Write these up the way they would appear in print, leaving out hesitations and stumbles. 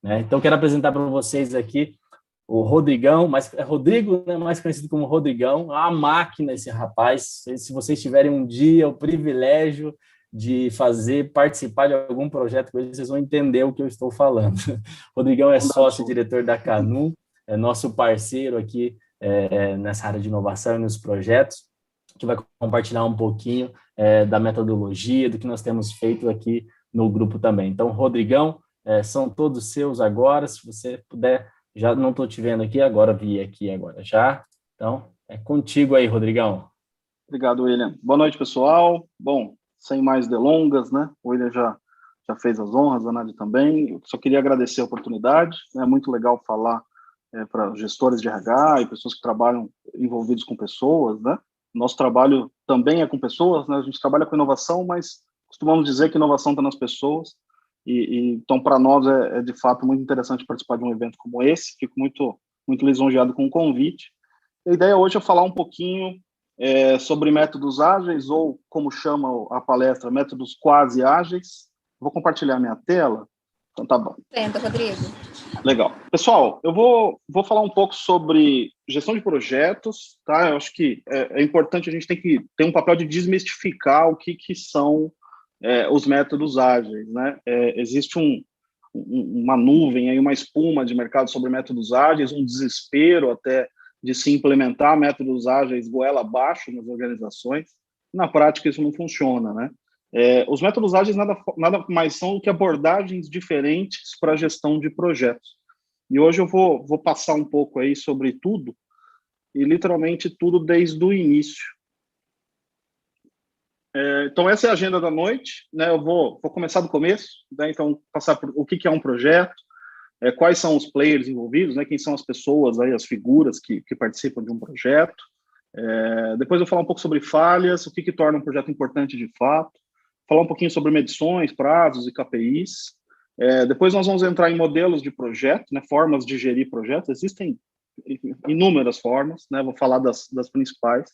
né? Então, quero apresentar para vocês aqui o Rodrigão, mas é Rodrigo, né, mais conhecido como Rodrigão, a máquina esse rapaz. Se vocês tiverem um dia o privilégio de participar de algum projeto com ele, vocês vão entender o que eu estou falando. Rodrigão é sócio e diretor da Canum, é nosso parceiro aqui nessa área de inovação e nos projetos, que vai compartilhar um pouquinho da metodologia, do que nós temos feito aqui no grupo também. Então, Rodrigão, são todos seus agora, se você puder. Já não estou te vendo aqui, agora vi aqui agora já. Então, é contigo aí, Rodrigão. Obrigado, William. Boa noite, pessoal. Bom, sem mais delongas, né? O William já fez as honras, a Nádia também. Eu só queria agradecer a oportunidade. É muito legal falar para gestores de RH e pessoas que trabalham envolvidos com pessoas, né? Nosso trabalho também é com pessoas, né? A gente trabalha com inovação, mas costumamos dizer que inovação está nas pessoas. Então, para nós, é de fato muito interessante participar de um evento como esse. Fico muito lisonjeado com o convite. A ideia hoje é falar um pouquinho sobre métodos ágeis, ou como chama a palestra, métodos quase ágeis. Vou compartilhar minha tela. Então, tá bom. Tenta, Rodrigo. Legal. Pessoal, eu vou falar um pouco sobre gestão de projetos, tá? Eu acho que é importante, a gente tem que ter um papel de desmistificar o que são os métodos ágeis, né? Existe uma nuvem, aí, uma espuma de mercado sobre métodos ágeis, um desespero até de se implementar métodos ágeis goela abaixo nas organizações. Na prática, isso não funciona, né? Os métodos ágeis nada mais são do que abordagens diferentes para a gestão de projetos. E hoje eu vou passar um pouco aí sobre tudo, e literalmente tudo desde o início. Então, essa é a agenda da noite, né? Eu vou começar do começo, né? Então, passar por o que é um projeto, quais são os players envolvidos, né? Quem são as pessoas, aí, as figuras que participam de um projeto. Depois eu vou falar um pouco sobre falhas, o que torna um projeto importante de fato, falar um pouquinho sobre medições, prazos e KPIs. Depois nós vamos entrar em modelos de projeto, né? Formas de gerir projetos. Existem inúmeras formas, né? Vou falar das principais.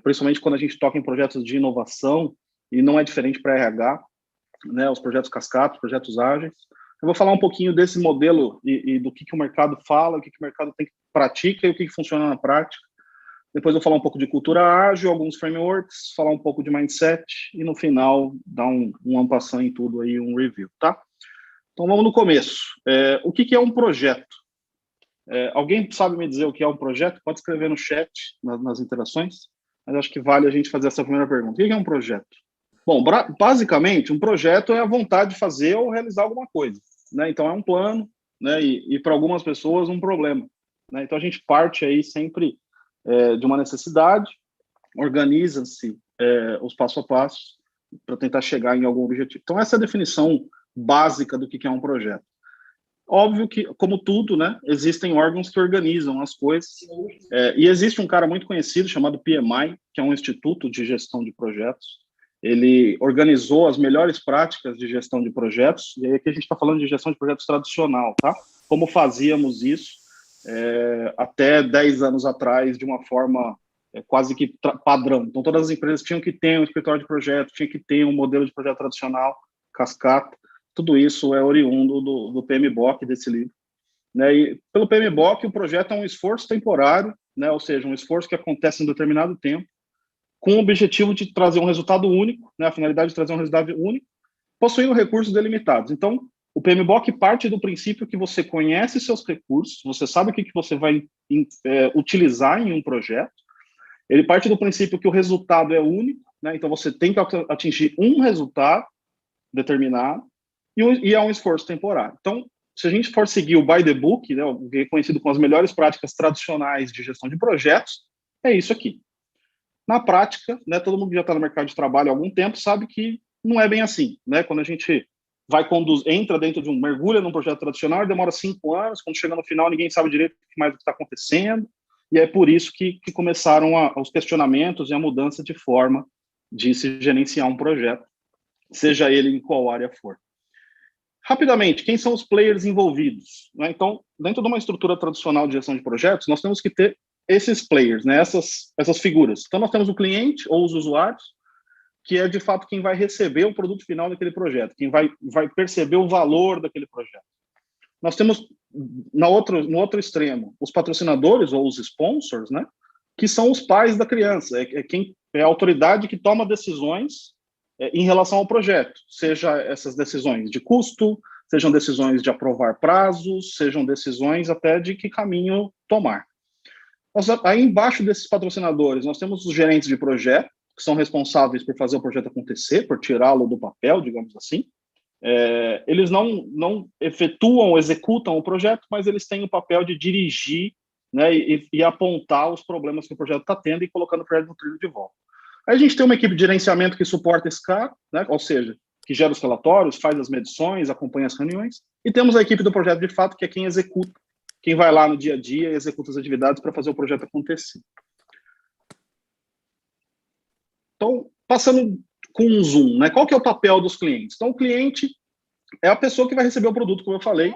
Principalmente quando a gente toca em projetos de inovação, e não é diferente para RH, né, os projetos cascatos, projetos ágeis. Eu vou falar um pouquinho desse modelo e do que o mercado fala, o que o mercado pratica e o que funciona na prática. Depois eu vou falar um pouco de cultura ágil, alguns frameworks, falar um pouco de mindset e, no final, dar um en passant em tudo aí, um review, tá? Então, vamos no começo. O que é um projeto? Alguém sabe me dizer o que é um projeto? Pode escrever no chat, nas interações, mas acho que vale a gente fazer essa primeira pergunta. O que é um projeto? Bom, basicamente, um projeto é a vontade de fazer ou realizar alguma coisa, né? Então, é um plano, né? E para algumas pessoas, um problema, né? Então, a gente parte aí sempre de uma necessidade, organiza-se os passo a passo para tentar chegar em algum objetivo. Então, essa é a definição básica do que é um projeto. Óbvio que, como tudo, né, existem órgãos que organizam as coisas, e existe um cara muito conhecido chamado PMI, que é um instituto de gestão de projetos. Ele organizou as melhores práticas de gestão de projetos, e aí aqui a gente está falando de gestão de projetos tradicional, tá? Como fazíamos isso até 10 anos atrás, de uma forma quase que padrão. Então, todas as empresas tinham que ter um escritório de projeto, tinha que ter um modelo de projeto tradicional, cascata. Tudo isso é oriundo do PMBOK, desse livro, né? E pelo PMBOK, o projeto é um esforço temporário, né? Ou seja, um esforço que acontece em determinado tempo, com o objetivo de trazer um resultado único, né? A finalidade de trazer um resultado único, possuindo recursos delimitados. Então, o PMBOK parte do princípio que você conhece seus recursos, você sabe o que você vai utilizar em um projeto. Ele parte do princípio que o resultado é único, né? Então, você tem que atingir um resultado determinado, e é um esforço temporário. Então, se a gente for seguir o by the book, né, o que é conhecido como as melhores práticas tradicionais de gestão de projetos, é isso aqui. Na prática, né, todo mundo que já está no mercado de trabalho há algum tempo sabe que não é bem assim, né? Quando a gente entra dentro de mergulha num projeto tradicional, demora 5 anos, quando chega no final ninguém sabe direito mais o que está acontecendo, e é por isso que começaram os questionamentos e a mudança de forma de se gerenciar um projeto, seja ele em qual área for. Rapidamente, quem são os players envolvidos, né? Então, dentro de uma estrutura tradicional de gestão de projetos, nós temos que ter esses players, né? Essas figuras. Então, nós temos o cliente ou os usuários, que é, de fato, quem vai receber o produto final daquele projeto, quem vai perceber o valor daquele projeto. Nós temos, no outro extremo, os patrocinadores ou os sponsors, né, que são os pais da criança, quem é a autoridade que toma decisões em relação ao projeto, seja essas decisões de custo, sejam decisões de aprovar prazos, sejam decisões até de que caminho tomar. Aí embaixo desses patrocinadores, nós temos os gerentes de projeto, que são responsáveis por fazer o projeto acontecer, por tirá-lo do papel, digamos assim. Eles não efetuam, executam o projeto, mas eles têm o papel de dirigir, né, e apontar os problemas que o projeto está tendo e colocando o projeto no trilho de volta. Aí a gente tem uma equipe de gerenciamento que suporta esse cara, né, ou seja, que gera os relatórios, faz as medições, acompanha as reuniões, e temos a equipe do projeto de fato, que é quem executa, quem vai lá no dia a dia e executa as atividades para fazer o projeto acontecer. Então, passando com um zoom, né, qual que é o papel dos clientes? Então, o cliente é a pessoa que vai receber o produto, como eu falei.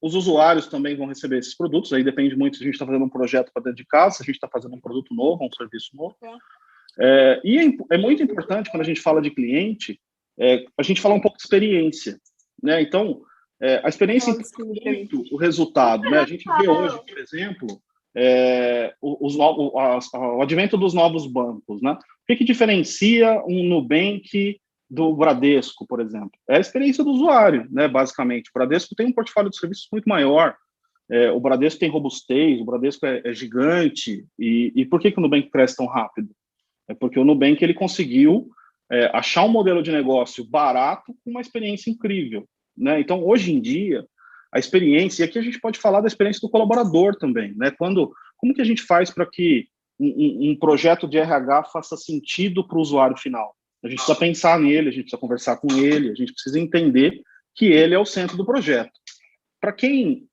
Os usuários também vão receber esses produtos, aí depende muito se a gente está fazendo um projeto para dentro de casa, se a gente está fazendo um produto novo, um serviço novo. E é muito importante, quando a gente fala de cliente, a gente falar um pouco de experiência, né? Então, a experiência implica muito o resultado, né? A gente vê hoje, por exemplo, o advento dos novos bancos, né? O que diferencia um Nubank do Bradesco, por exemplo? É a experiência do usuário, né? Basicamente, o Bradesco tem um portfólio de serviços muito maior, o Bradesco tem robustez, o Bradesco é gigante, e por que o Nubank cresce tão rápido? É porque o Nubank ele conseguiu achar um modelo de negócio barato com uma experiência incrível, né? Então, hoje em dia, a experiência, e aqui a gente pode falar da experiência do colaborador também, né? Como que a gente faz para que um projeto de RH faça sentido para o usuário final? A gente precisa pensar nele, a gente precisa conversar com ele, a gente precisa entender que ele é o centro do projeto. Para quem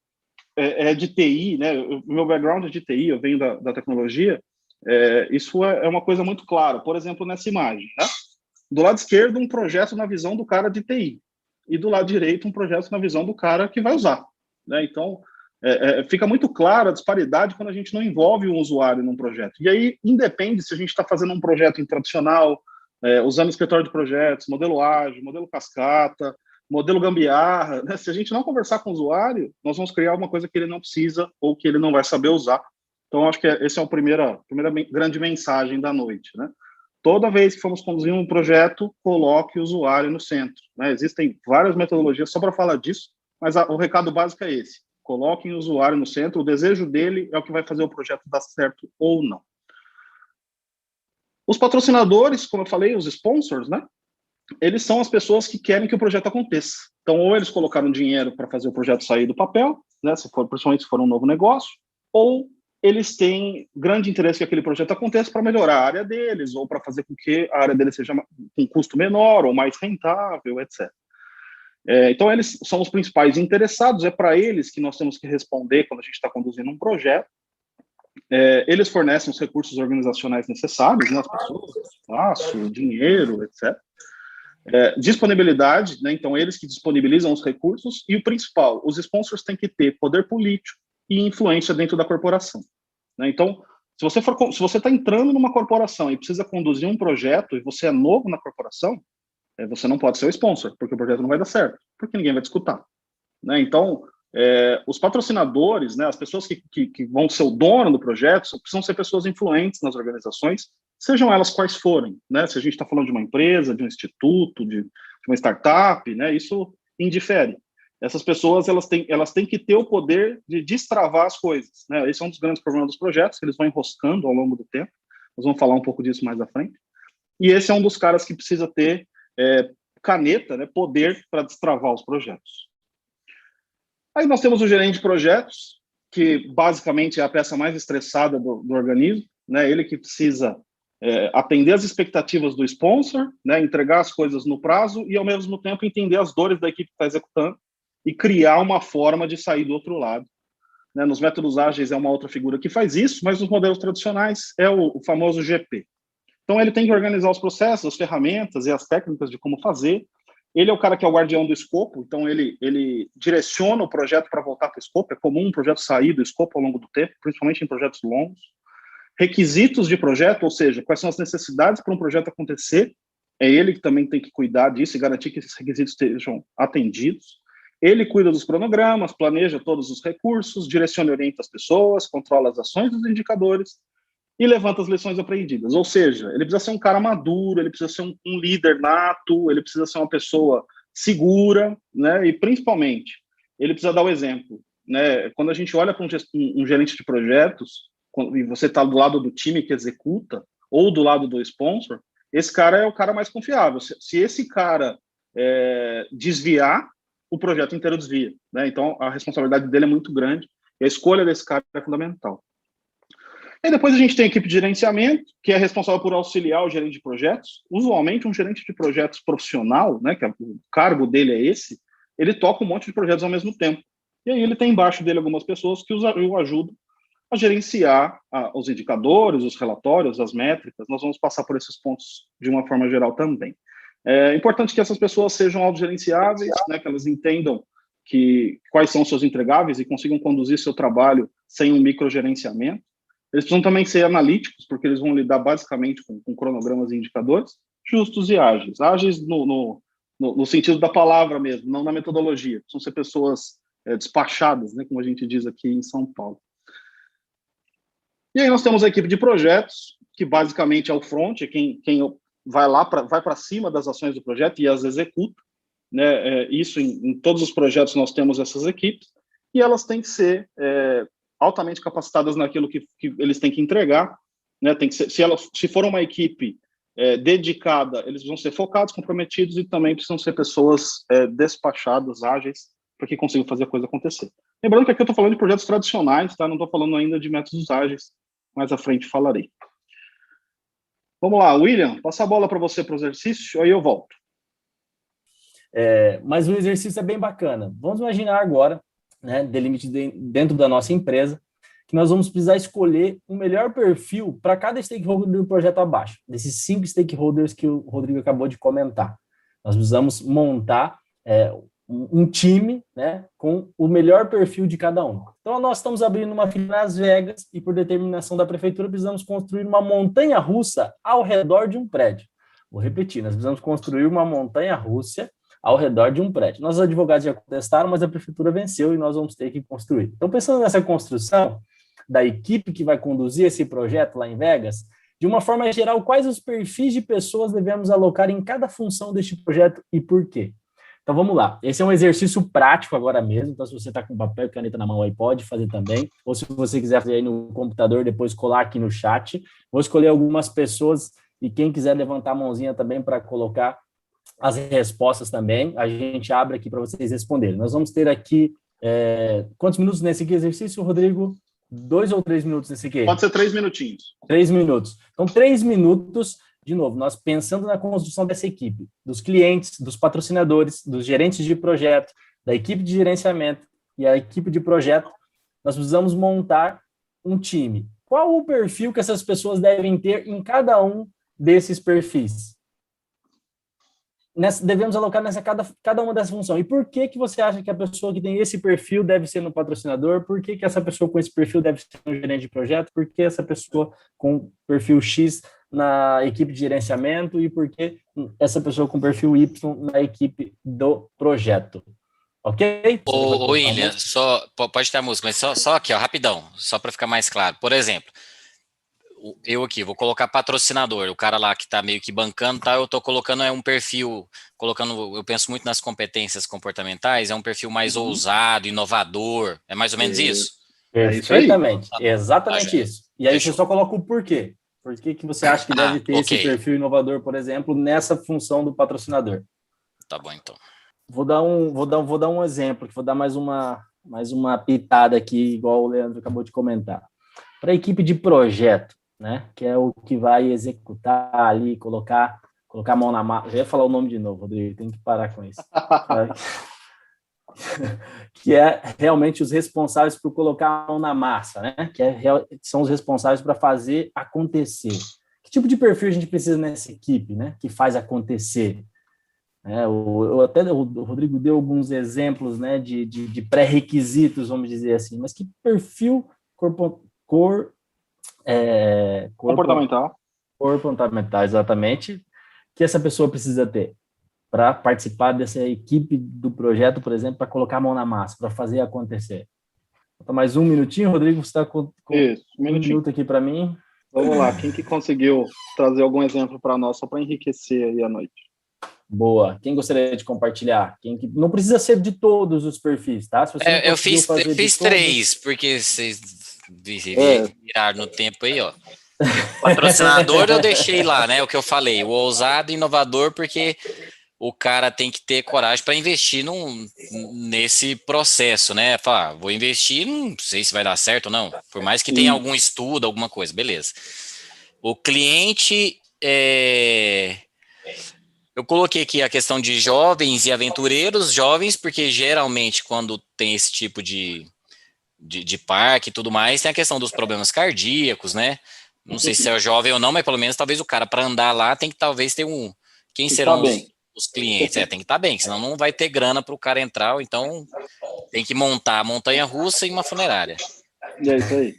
é de TI, né? O meu background é de TI, eu venho da tecnologia, isso é uma coisa muito clara. Por exemplo, nessa imagem, né? Do lado esquerdo, um projeto na visão do cara de TI, e do lado direito, um projeto na visão do cara que vai usar, né? Então, fica muito clara a disparidade quando a gente não envolve um usuário num projeto. E aí, independe se a gente está fazendo um projeto em tradicional, usando escritório de projetos, modelo ágil, modelo cascata, modelo gambiarra, né? Se a gente não conversar com o usuário, nós vamos criar uma coisa que ele não precisa ou que ele não vai saber usar. Então, acho que essa é a primeira grande mensagem da noite, né? Toda vez que formos conduzir um projeto, coloque o usuário no centro, né? Existem várias metodologias só para falar disso, mas o recado básico é esse. Coloquem o usuário no centro, o desejo dele é o que vai fazer o projeto dar certo ou não. Os patrocinadores, como eu falei, os sponsors, né? Eles são as pessoas que querem que o projeto aconteça. Então, ou eles colocaram dinheiro para fazer o projeto sair do papel, né? Principalmente se for um novo negócio, ou eles têm grande interesse que aquele projeto aconteça para melhorar a área deles, ou para fazer com que a área deles seja com custo menor, ou mais rentável, etc. Então, eles são os principais interessados, é para eles que nós temos que responder quando a gente está conduzindo um projeto. Eles fornecem os recursos organizacionais necessários, né, as pessoas, espaço, dinheiro, etc. Disponibilidade, né, então eles que disponibilizam os recursos, e o principal, os sponsors têm que ter poder político e influência dentro da corporação, né? Então, se você está entrando numa corporação e precisa conduzir um projeto e você é novo na corporação, você não pode ser o sponsor, porque o projeto não vai dar certo, porque ninguém vai te escutar, né? Então, os patrocinadores, né, as pessoas que vão ser o dono do projeto, precisam ser pessoas influentes nas organizações, sejam elas quais forem, né? Se a gente está falando de uma empresa, de um instituto, de uma startup, né, isso indifere. Essas pessoas elas têm que ter o poder de destravar as coisas, né? Esse é um dos grandes problemas dos projetos, que eles vão enroscando ao longo do tempo. Nós vamos falar um pouco disso mais à frente. E esse é um dos caras que precisa ter caneta, né, poder para destravar os projetos. Aí nós temos o gerente de projetos, que basicamente é a peça mais estressada do organismo, né? Ele que precisa atender as expectativas do sponsor, né? Entregar as coisas no prazo e, ao mesmo tempo, entender as dores da equipe que está executando e criar uma forma de sair do outro lado, né? Nos métodos ágeis é uma outra figura que faz isso, mas nos modelos tradicionais é o famoso GP. Então, ele tem que organizar os processos, as ferramentas e as técnicas de como fazer. Ele é o cara que é o guardião do escopo, então ele direciona o projeto para voltar para o escopo. É comum um projeto sair do escopo ao longo do tempo, principalmente em projetos longos. Requisitos de projeto, ou seja, quais são as necessidades para um projeto acontecer, é ele que também tem que cuidar disso e garantir que esses requisitos estejam atendidos. Ele cuida dos cronogramas, planeja todos os recursos, direciona e orienta as pessoas, controla as ações dos indicadores e levanta as lições aprendidas. Ou seja, ele precisa ser um cara maduro, ele precisa ser um líder nato, ele precisa ser uma pessoa segura, né? E principalmente, ele precisa dar o exemplo, né? Quando a gente olha para um gerente de projetos, e você está do lado do time que executa, ou do lado do sponsor, esse cara é o cara mais confiável. Se esse cara desviar, o projeto inteiro desvia, né? Então, a responsabilidade dele é muito grande, e a escolha desse cara é fundamental. E depois a gente tem a equipe de gerenciamento, que é responsável por auxiliar o gerente de projetos. Usualmente, um gerente de projetos profissional, né, que o cargo dele é esse, ele toca um monte de projetos ao mesmo tempo. E aí ele tem embaixo dele algumas pessoas que o ajudam a gerenciar os indicadores, os relatórios, as métricas. Nós vamos passar por esses pontos de uma forma geral também. É importante que essas pessoas sejam autogerenciáveis, né, que elas entendam quais são os seus entregáveis e consigam conduzir seu trabalho sem um microgerenciamento. Eles precisam também ser analíticos, porque eles vão lidar basicamente com cronogramas e indicadores, justos e ágeis. Ágeis no sentido da palavra mesmo, não na metodologia. Precisam ser pessoas despachadas, né, como a gente diz aqui em São Paulo. E aí nós temos a equipe de projetos, que basicamente é o front, é quem vai para cima das ações do projeto e as executa, né? Isso em todos os projetos nós temos essas equipes, e elas têm que ser altamente capacitadas naquilo que eles têm que entregar, né? Tem que ser, se for uma equipe dedicada, eles vão ser focados, comprometidos, e também precisam ser pessoas despachadas, ágeis, para que consigam fazer a coisa acontecer. Lembrando que aqui eu estou falando de projetos tradicionais, tá? Não estou falando ainda de métodos ágeis, mais à frente falarei. Vamos lá, William, passa a bola para você para o exercício, aí eu volto. Mas o exercício é bem bacana. Vamos imaginar agora, né, dentro da nossa empresa, que nós vamos precisar escolher o melhor perfil para cada stakeholder do projeto abaixo, desses 5 stakeholders que o Rodrigo acabou de comentar. Nós precisamos montar um time, né, com o melhor perfil de cada um. Então, nós estamos abrindo uma filial em Las Vegas e, por determinação da prefeitura, precisamos construir uma montanha-russa ao redor de um prédio. Vou repetir, nós precisamos construir uma montanha-russa ao redor de um prédio. Nossos advogados já contestaram, mas a prefeitura venceu e nós vamos ter que construir. Então, pensando nessa construção da equipe que vai conduzir esse projeto lá em Vegas, de uma forma geral, quais os perfis de pessoas devemos alocar em cada função deste projeto e por quê? Então, vamos lá. Esse é um exercício prático agora mesmo. Então, se você está com papel e caneta na mão aí, pode fazer também. Ou se você quiser fazer aí no computador, depois colar aqui no chat. Vou escolher algumas pessoas e quem quiser levantar a mãozinha também para colocar as respostas também, a gente abre aqui para vocês responderem. Nós vamos ter aqui, quantos minutos nesse aqui exercício, Rodrigo? 2 ou 3 minutos nesse aqui? Pode ser 3 minutinhos. 3 minutos. Então, 3 minutos... De novo, nós pensando na construção dessa equipe, dos clientes, dos patrocinadores, dos gerentes de projeto, da equipe de gerenciamento e a equipe de projeto, nós precisamos montar um time. Qual o perfil que essas pessoas devem ter em cada um desses perfis? Devemos alocar cada uma dessas funções. E por que você acha que a pessoa que tem esse perfil deve ser no patrocinador? Por que essa pessoa com esse perfil deve ser no gerente de projeto? Por que essa pessoa com perfil X na equipe de gerenciamento e por que essa pessoa com perfil Y na equipe do projeto? Ok? Ô William, pode ter a música, mas só aqui, ó, rapidão, só para ficar mais claro. Por exemplo, eu aqui vou colocar patrocinador, o cara lá que está meio que bancando, tá? Eu estou colocando um perfil, eu penso muito nas competências comportamentais, é um perfil mais ousado, inovador, é mais ou menos isso? Perfeitamente, exatamente Tá, isso. E aí fechou. você só coloca o porquê. Por que você acha que deve ter esse perfil inovador, por exemplo, nessa função do patrocinador? Tá bom, então. Vou dar um exemplo, vou dar mais uma pitada aqui, igual o Leandro acabou de comentar. Para a equipe de projeto, né, que é o que vai executar ali, colocar a mão na massa. Já ia falar o nome de novo, Rodrigo, tem que parar com isso. Que é realmente os responsáveis por colocar a mão na massa, né? São os responsáveis para fazer acontecer. Que tipo de perfil a gente precisa nessa equipe, né? Que faz acontecer? O Rodrigo deu alguns exemplos, né? De pré-requisitos, vamos dizer assim, mas que perfil comportamental, exatamente, que essa pessoa precisa ter? para participar dessa equipe do projeto, por exemplo, para colocar a mão na massa, para fazer acontecer? Então, mais um minutinho, Rodrigo, você está com Isso, um um minuto aqui para mim. Vamos lá, quem que conseguiu trazer algum exemplo para nós, só para enriquecer aí a noite? Boa. Quem gostaria de compartilhar? Não precisa ser de todos os perfis, tá? Se você não Eu fiz todos... 3, porque vocês viraram no tempo aí, ó. Patrocinador eu deixei lá, né? O que eu falei, o ousado e inovador, porque o cara tem que ter coragem para investir nesse processo, né? Falar, vou investir, não sei se vai dar certo ou não, por mais que tenha algum estudo, alguma coisa, beleza. O cliente, eu coloquei aqui a questão de jovens e aventureiros, jovens, porque geralmente quando tem esse tipo de parque e tudo mais, tem a questão dos problemas cardíacos, né? Não sei se é jovem ou não, mas pelo menos talvez o cara para andar lá tem que talvez ter um... Quem serão os clientes? Tem que estar bem, senão não vai ter grana para o cara entrar, ou então tem que montar a montanha-russa e uma funerária. É isso aí.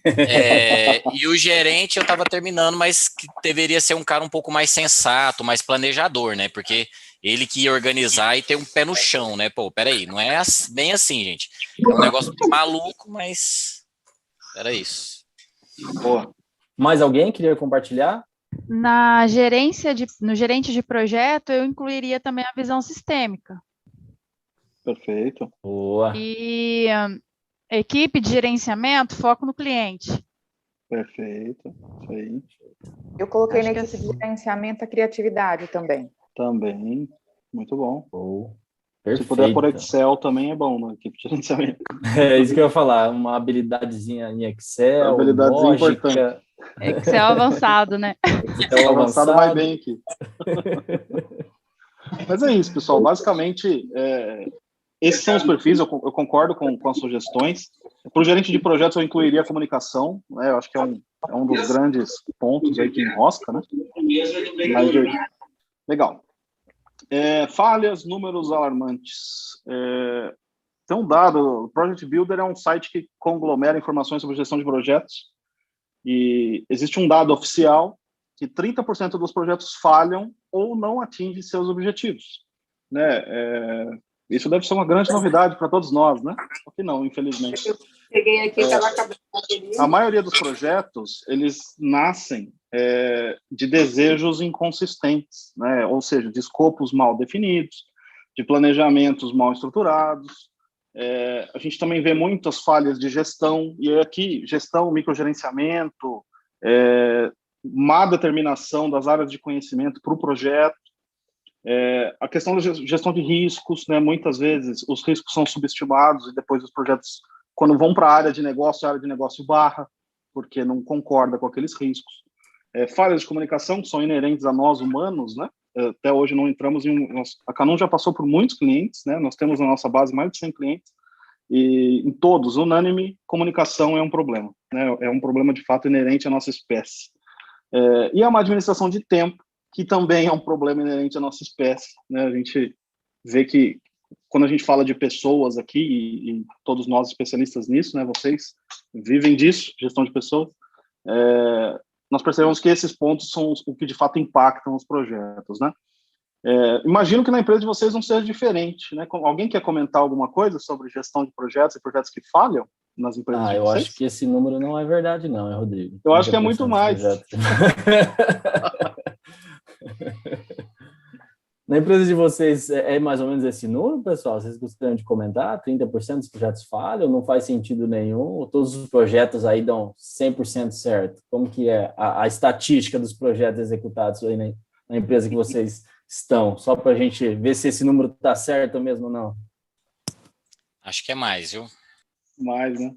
E o gerente eu estava terminando, mas que deveria ser um cara um pouco mais sensato, mais planejador, né? Porque ele que ia organizar e ter um pé no chão, né? Pô, peraí, não é bem assim, gente. É um negócio maluco, mas era isso. Boa. Mais alguém queria compartilhar? No gerente de projeto, eu incluiria também a visão sistêmica. Perfeito. Boa. E equipe de gerenciamento, foco no cliente. Perfeito. Isso aí. Eu coloquei na equipe de gerenciamento a criatividade também. Também. Muito bom. Perfeito. Se puder por Excel também é bom na equipe de gerenciamento. É isso que eu ia falar. Uma habilidadezinha em Excel, habilidadezinha lógica. importante. Excel avançado, né? Excel avançado vai bem aqui. Mas é isso, pessoal. Basicamente, esses são os perfis. Eu concordo com as sugestões. Para o gerente de projetos, eu incluiria a comunicação. Né? Eu acho que é um dos grandes pontos aí que enrosca, né? Mas, legal. Falhas, números alarmantes. Tem um dado, o Project Builder é um site que conglomera informações sobre gestão de projetos, e existe um dado oficial que 30% dos projetos falham ou não atingem seus objetivos. Né? Isso deve ser uma grande novidade para todos nós, né? Só que não, infelizmente. Eu peguei aqui, estava acabando. A maioria dos projetos, eles nascem de desejos inconsistentes, né? Ou seja, de escopos mal definidos, de planejamentos mal estruturados. A gente também vê muitas falhas de gestão, e aqui, gestão, microgerenciamento, má determinação das áreas de conhecimento para o projeto, a questão da gestão de riscos, né? Muitas vezes os riscos são subestimados e depois os projetos, quando vão para a área de negócio barra, porque não concorda com aqueles riscos. Falhas de comunicação que são inerentes a nós humanos, né? Até hoje não entramos a Canum já passou por muitos clientes, né? Nós temos na nossa base mais de 100 clientes, e em todos, unânime, comunicação é um problema, né? É um problema de fato inerente à nossa espécie. E a má administração de tempo, que também é um problema inerente à nossa espécie, né? A gente vê que quando a gente fala de pessoas aqui, e todos nós especialistas nisso, né? Vocês vivem disso, gestão de pessoas, nós percebemos que esses pontos são o que de fato impactam os projetos, né? Imagino que na empresa de vocês não seja diferente, né? Alguém quer comentar alguma coisa sobre gestão de projetos e projetos que falham nas empresas de vocês? Eu acho que esse número não é verdade, não, Rodrigo? Eu acho que é muito mais. Na empresa de vocês é mais ou menos esse número, pessoal? Vocês gostariam de comentar? 30% dos projetos falham? Não faz sentido nenhum? Ou todos os projetos aí dão 100% certo? Como que é a estatística dos projetos executados aí na empresa que vocês estão? Só para a gente ver se esse número está certo mesmo ou não. Acho que é mais, viu? Mais, né?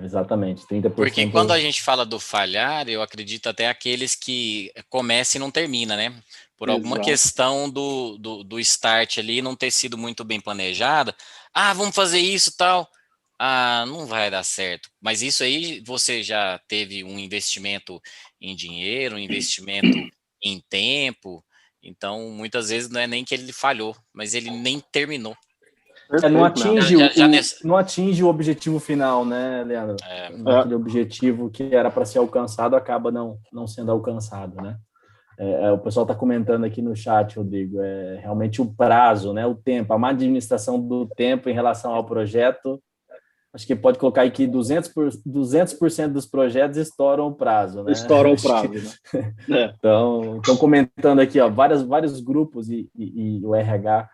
Exatamente, 30%. Porque quando a gente fala do falhar, eu acredito até aqueles que começam e não termina, né? Por alguma questão do start ali não ter sido muito bem planejada. Vamos fazer isso e tal. Não vai dar certo. Mas isso aí você já teve um investimento em dinheiro, um investimento em tempo. Então, muitas vezes não é nem que ele falhou, mas ele nem terminou. Não atinge o objetivo final, né, Leandro? Aquele objetivo que era para ser alcançado acaba não sendo alcançado, né? o pessoal está comentando aqui no chat, Rodrigo, realmente o prazo, né, o tempo, a má administração do tempo em relação ao projeto. Acho que pode colocar aqui 200% dos projetos estouram o prazo, né? Estouram o prazo, né? Então, estão comentando aqui, ó, vários grupos e o RH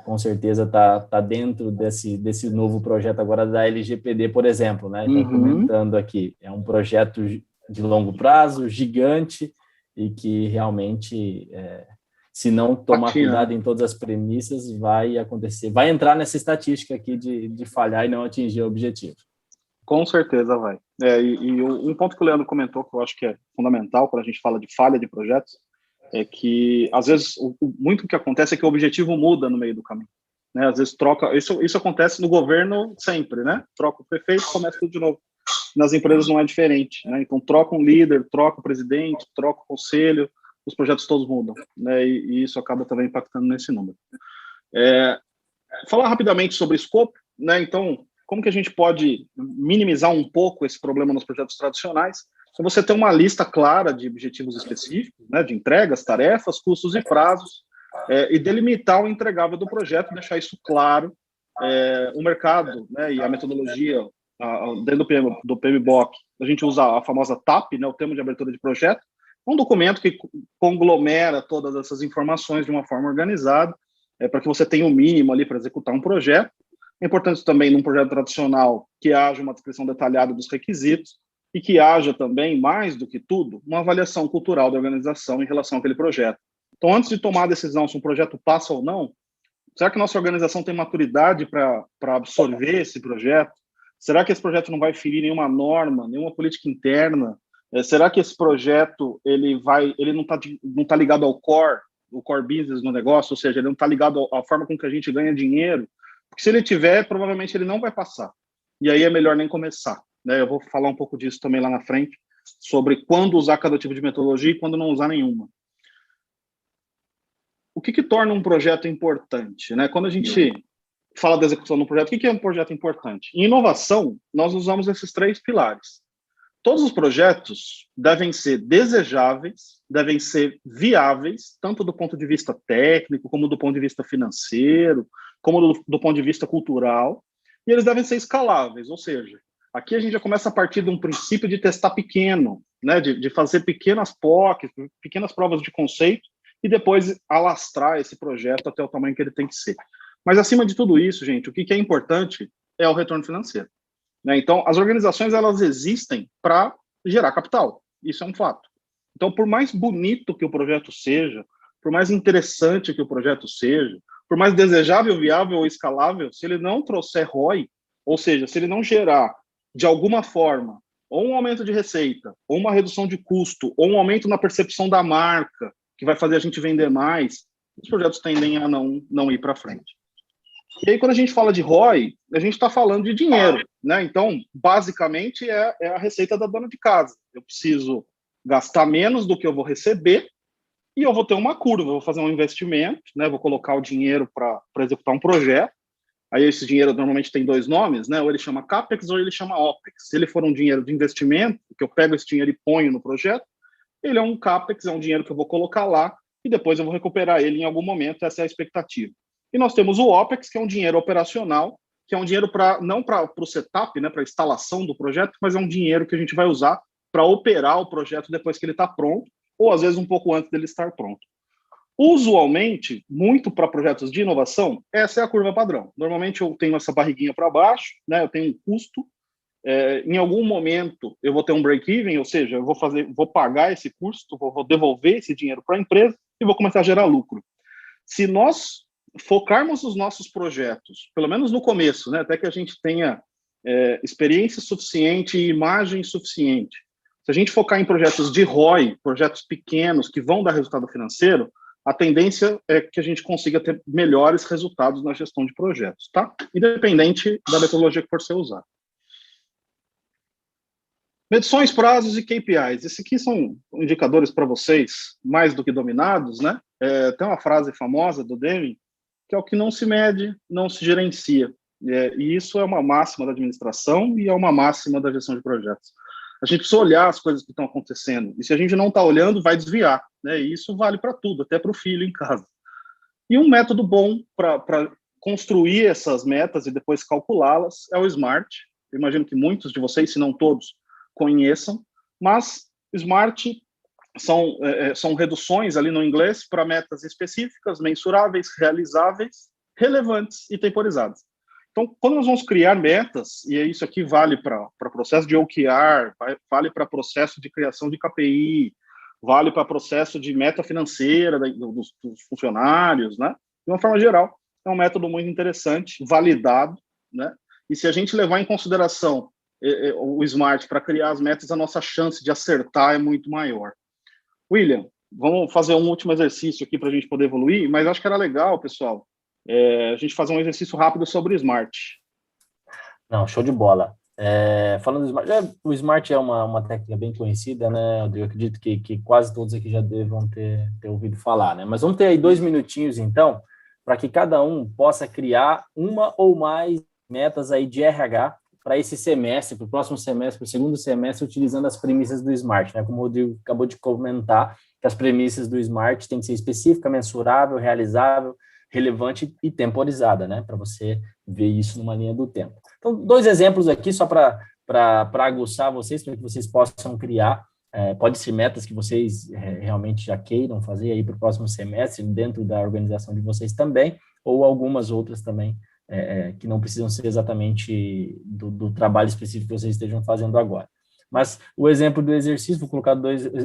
com certeza está dentro desse novo projeto agora da LGPD, por exemplo, né? Estão comentando aqui, é um projeto de longo prazo, gigante, e que realmente, se não tomar cuidado em todas as premissas, vai acontecer, vai entrar nessa estatística aqui de falhar e não atingir o objetivo. Com certeza vai. E um ponto que o Leandro comentou, que eu acho que é fundamental quando a gente fala de falha de projetos, é que, às vezes, muito o que acontece é que o objetivo muda no meio do caminho. Né? Às vezes troca, isso acontece no governo sempre, né? Troca o prefeito, começa tudo de novo. Nas empresas não é diferente, né? Então troca um líder, troca o presidente, troca o conselho, os projetos todos mudam, né? E isso acaba também impactando nesse número. Falar rapidamente sobre escopo, né? Então, como que a gente pode minimizar um pouco esse problema nos projetos tradicionais? Então, você tem uma lista clara de objetivos específicos, né? De entregas, tarefas, custos e prazos, e delimitar o entregável do projeto, deixar isso claro. O mercado, né? E a metodologia dentro do PMBOK, a gente usa a famosa TAP, né, o termo de abertura de projeto, um documento que conglomera todas essas informações de uma forma organizada, para que você tenha o mínimo ali para executar um projeto. É importante também, num projeto tradicional, que haja uma descrição detalhada dos requisitos e que haja também, mais do que tudo, uma avaliação cultural da organização em relação àquele projeto. Então, antes de tomar a decisão se um projeto passa ou não, será que nossa organização tem maturidade para absorver esse projeto? Será que esse projeto não vai ferir nenhuma norma, nenhuma política interna? Será que esse projeto ele não tá ligado ao core business no negócio, ou seja, ele não está ligado à forma com que a gente ganha dinheiro? Porque se ele tiver, provavelmente ele não vai passar. E aí é melhor nem começar, né? Eu vou falar um pouco disso também lá na frente, sobre quando usar cada tipo de metodologia e quando não usar nenhuma. O que torna um projeto importante, né? Quando a gente fala da execução do projeto, o que é um projeto importante? Em inovação, nós usamos esses 3 pilares. Todos os projetos devem ser desejáveis, devem ser viáveis, tanto do ponto de vista técnico, como do ponto de vista financeiro, como do ponto de vista cultural, e eles devem ser escaláveis, ou seja, aqui a gente já começa a partir de um princípio de testar pequeno, né, de fazer pequenas POCs, pequenas provas de conceito, e depois alastrar esse projeto até o tamanho que ele tem que ser. Mas, acima de tudo isso, gente, o que é importante é o retorno financeiro. Né? Então, as organizações, elas existem para gerar capital. Isso é um fato. Então, por mais bonito que o projeto seja, por mais interessante que o projeto seja, por mais desejável, viável ou escalável, se ele não trouxer ROI, ou seja, se ele não gerar, de alguma forma, ou um aumento de receita, ou uma redução de custo, ou um aumento na percepção da marca, que vai fazer a gente vender mais, os projetos tendem a não ir para frente. E aí, quando a gente fala de ROI, a gente está falando de dinheiro, né? Então, basicamente, é a receita da dona de casa. Eu preciso gastar menos do que eu vou receber e eu vou ter uma curva, eu vou fazer um investimento, né? Vou colocar o dinheiro para executar um projeto. Aí, esse dinheiro normalmente tem 2 nomes, né? Ou ele chama CAPEX ou ele chama OPEX. Se ele for um dinheiro de investimento, que eu pego esse dinheiro e ponho no projeto, ele é um CAPEX, é um dinheiro que eu vou colocar lá e depois eu vou recuperar ele em algum momento, essa é a expectativa. E nós temos o OPEX, que é um dinheiro operacional, que é um dinheiro não para o setup, né, para a instalação do projeto, mas é um dinheiro que a gente vai usar para operar o projeto depois que ele está pronto, ou às vezes um pouco antes dele estar pronto. Usualmente, muito para projetos de inovação, essa é a curva padrão. Normalmente eu tenho essa barriguinha para baixo, né, eu tenho um custo, em algum momento eu vou ter um break-even, ou seja, eu vou pagar esse custo, vou devolver esse dinheiro para a empresa e vou começar a gerar lucro. Se nós focarmos os nossos projetos, pelo menos no começo, né, até que a gente tenha experiência suficiente e imagem suficiente, se a gente focar em projetos de ROI, projetos pequenos que vão dar resultado financeiro, a tendência é que a gente consiga ter melhores resultados na gestão de projetos, tá? Independente da metodologia que for ser usada. Medições, prazos e KPIs. Esses aqui são indicadores para vocês mais do que dominados, né? Tem uma frase famosa do Deming, que é o que não se mede, não se gerencia. E isso é uma máxima da administração e é uma máxima da gestão de projetos. A gente precisa olhar as coisas que estão acontecendo. E se a gente não está olhando, vai desviar. né? E isso vale para tudo, até para o filho em casa. E um método bom para construir essas metas e depois calculá-las é o SMART. Eu imagino que muitos de vocês, se não todos, conheçam, mas SMART são reduções ali no inglês para metas específicas, mensuráveis, realizáveis, relevantes e temporizadas. Então, quando nós vamos criar metas, e isso aqui vale para processo de OKR, vale para processo de criação de KPI, vale para processo de meta financeira dos funcionários, né? De uma forma geral, é um método muito interessante, validado, né? E se a gente levar em consideração o SMART para criar as metas, a nossa chance de acertar é muito maior. William, vamos fazer um último exercício aqui para a gente poder evoluir, mas acho que era legal, pessoal, a gente fazer um exercício rápido sobre o SMART. Não, show de bola. Falando do SMART, o SMART é uma técnica bem conhecida, né? Eu acredito que quase todos aqui já devam ter ouvido falar, né? Mas vamos ter aí 2 minutinhos, então, para que cada um possa criar uma ou mais metas aí de RH para esse semestre, para o próximo semestre, para o segundo semestre, utilizando as premissas do SMART, né? Como o Rodrigo acabou de comentar, que as premissas do SMART têm que ser específica, mensurável, realizável, relevante e temporizada, né? Para você ver isso numa linha do tempo. Então, 2 exemplos aqui, só para aguçar vocês, para que vocês possam criar, pode ser metas que vocês realmente já queiram fazer aí para o próximo semestre, dentro da organização de vocês também, ou algumas outras também, que não precisam ser exatamente do trabalho específico que vocês estejam fazendo agora. Mas o exemplo do exercício, vou colocar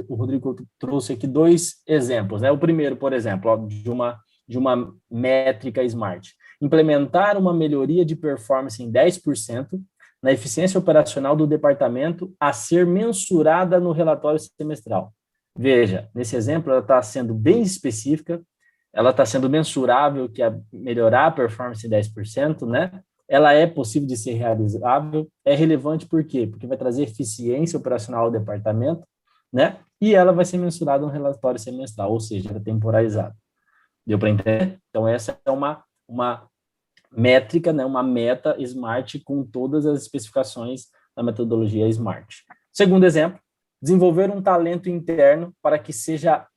o Rodrigo trouxe aqui 2 exemplos, né? O primeiro, por exemplo, ó, de uma métrica SMART. Implementar uma melhoria de performance em 10% na eficiência operacional do departamento a ser mensurada no relatório semestral. Veja, nesse exemplo, ela está sendo bem específica, ela está sendo mensurável, que é melhorar a performance em 10%, né? Ela é possível de ser realizável, é relevante por quê? Porque vai trazer eficiência operacional ao departamento, né? E ela vai ser mensurada no relatório semestral, ou seja, é temporalizada. Deu para entender? Então, essa é uma métrica, né? Uma meta SMART com todas as especificações da metodologia SMART. Segundo exemplo, desenvolver um talento interno para que esteja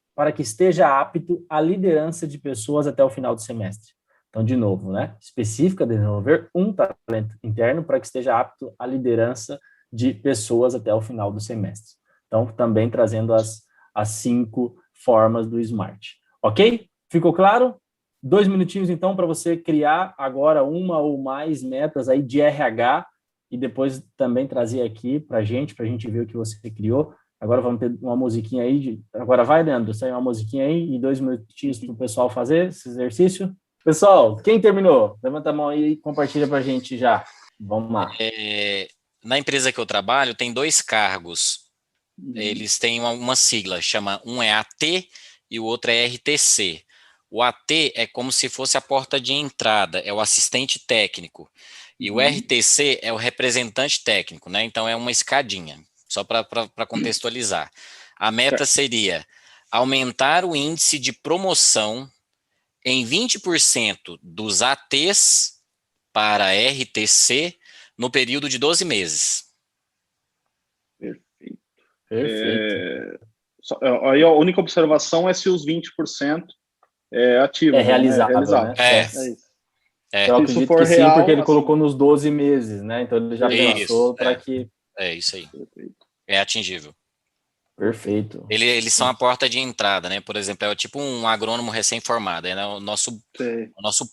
apto à liderança de pessoas até o final do semestre. Então, de novo, né? Específica, desenvolver um talento interno para que esteja apto à liderança de pessoas até o final do semestre. Então, também trazendo as 5 formas do SMART. Ok? Ficou claro? 2 minutinhos, então, para você criar agora uma ou mais metas aí de RH e depois também trazer aqui para a gente ver o que você criou. Agora vamos ter uma musiquinha aí. Agora vai, Leandro, sai uma musiquinha aí e 2 minutinhos para o pessoal fazer esse exercício. Pessoal, quem terminou? Levanta a mão aí e compartilha para a gente já. Vamos lá. Na empresa que eu trabalho, tem 2 cargos. Eles têm uma sigla, um é AT e o outro é RTC. O AT é como se fosse a porta de entrada, é o assistente técnico. E o RTC é o representante técnico, né? Então é uma escadinha, só para contextualizar. A meta seria aumentar o índice de promoção em 20% dos ATs para RTC no período de 12 meses. Perfeito. Aí a única observação é se os 20% é ativo. É realizável, né? Isso. Eu acredito que sim, real, porque ele colocou nos 12 meses, né? Então ele já pensou para que... É isso aí. É atingível. Perfeito. Eles são a porta de entrada, né? Por exemplo, é tipo um agrônomo recém-formado, né? O nosso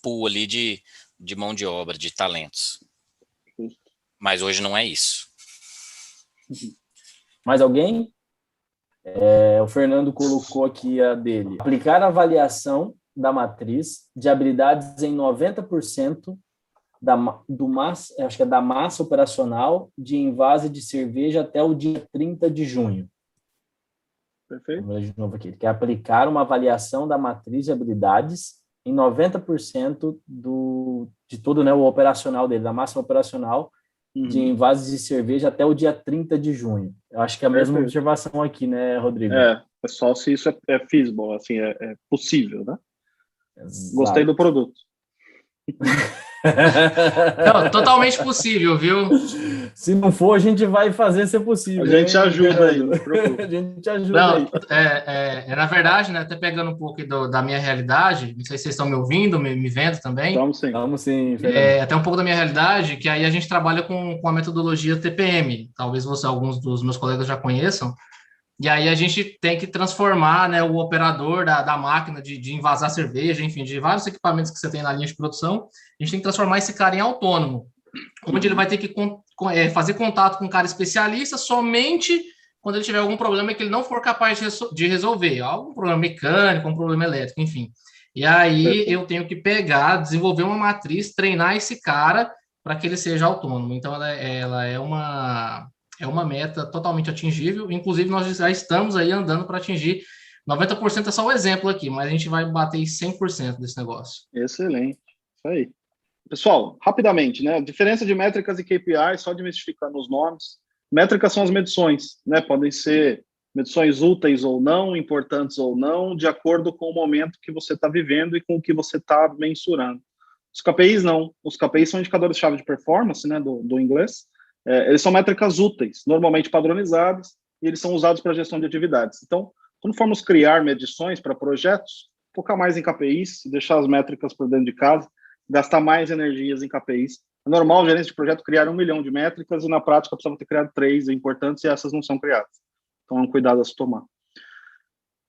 pool ali de mão de obra, de talentos. Mas hoje não é isso. Mais alguém? O Fernando colocou aqui a dele. Aplicar a avaliação da matriz de habilidades em 90% da massa operacional de envase de cerveja até o dia 30 de junho. Perfeito. Vamos ler de novo aqui. Ele quer aplicar uma avaliação da matriz de habilidades em 90% de todo, né, o operacional dele, da massa operacional de envases de cerveja até o dia 30 de junho. Eu acho que é a mesma observação aqui, né, Rodrigo? Pessoal, se isso é feasible, assim, é possível, né? Exato. Gostei do produto. Não, totalmente possível, viu? Se não for, a gente vai fazer ser possível. A gente ajuda aí. A gente ajuda Não, aí. na verdade, né, até pegando um pouco da minha realidade, não sei se vocês estão me ouvindo, me vendo também. Vamos sim, até um pouco da minha realidade, que aí a gente trabalha com a metodologia TPM, talvez alguns dos meus colegas já conheçam, e aí a gente tem que transformar, né, o operador da máquina de envasar cerveja, enfim, de vários equipamentos que você tem na linha de produção, a gente tem que transformar esse cara em autônomo, onde ele vai ter que fazer contato com um cara especialista somente quando ele tiver algum problema que ele não for capaz de resolver, algum problema mecânico, um problema elétrico, enfim. E aí eu tenho que desenvolver uma matriz, treinar esse cara para que ele seja autônomo. Então, ela é uma meta totalmente atingível. Inclusive, nós já estamos aí andando para atingir 90%, é só um exemplo aqui, mas a gente vai bater 100% desse negócio. Excelente. Isso aí. Pessoal, rapidamente, né? A diferença de métricas e KPIs, só desmistificando os nomes. Métricas são as medições, né? Podem ser medições úteis ou não, importantes ou não, de acordo com o momento que você está vivendo e com o que você está mensurando. Os KPIs não. Os KPIs são indicadores-chave de performance, né? Do inglês. Eles são métricas úteis, normalmente padronizadas, e eles são usados para gestão de atividades. Então, quando formos criar medições para projetos, focar mais em KPIs, deixar as métricas por dentro de casa, gastar mais energias em KPIs. É normal o gerente de projeto criar 1 milhão de métricas e, na prática, precisava ter criado 3 importantes e essas não são criadas. Então, é um cuidado a se tomar.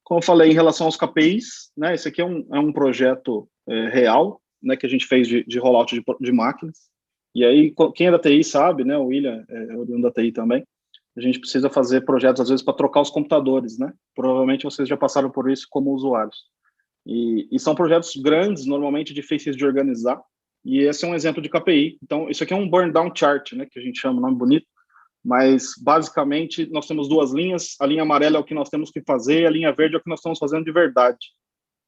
Como eu falei, em relação aos KPIs, né, esse aqui é um projeto real, né, que a gente fez de rollout de máquinas. E aí, quem é da TI sabe, né, o William é oriundo da TI também, a gente precisa fazer projetos, às vezes, para trocar os computadores, né? Provavelmente vocês já passaram por isso como usuários. E são projetos grandes, normalmente difíceis de organizar, e esse é um exemplo de KPI. Então, isso aqui é um burn down chart, né, que a gente chama, nome bonito, mas, basicamente, nós temos 2 linhas, a linha amarela é o que nós temos que fazer, a linha verde é o que nós estamos fazendo de verdade.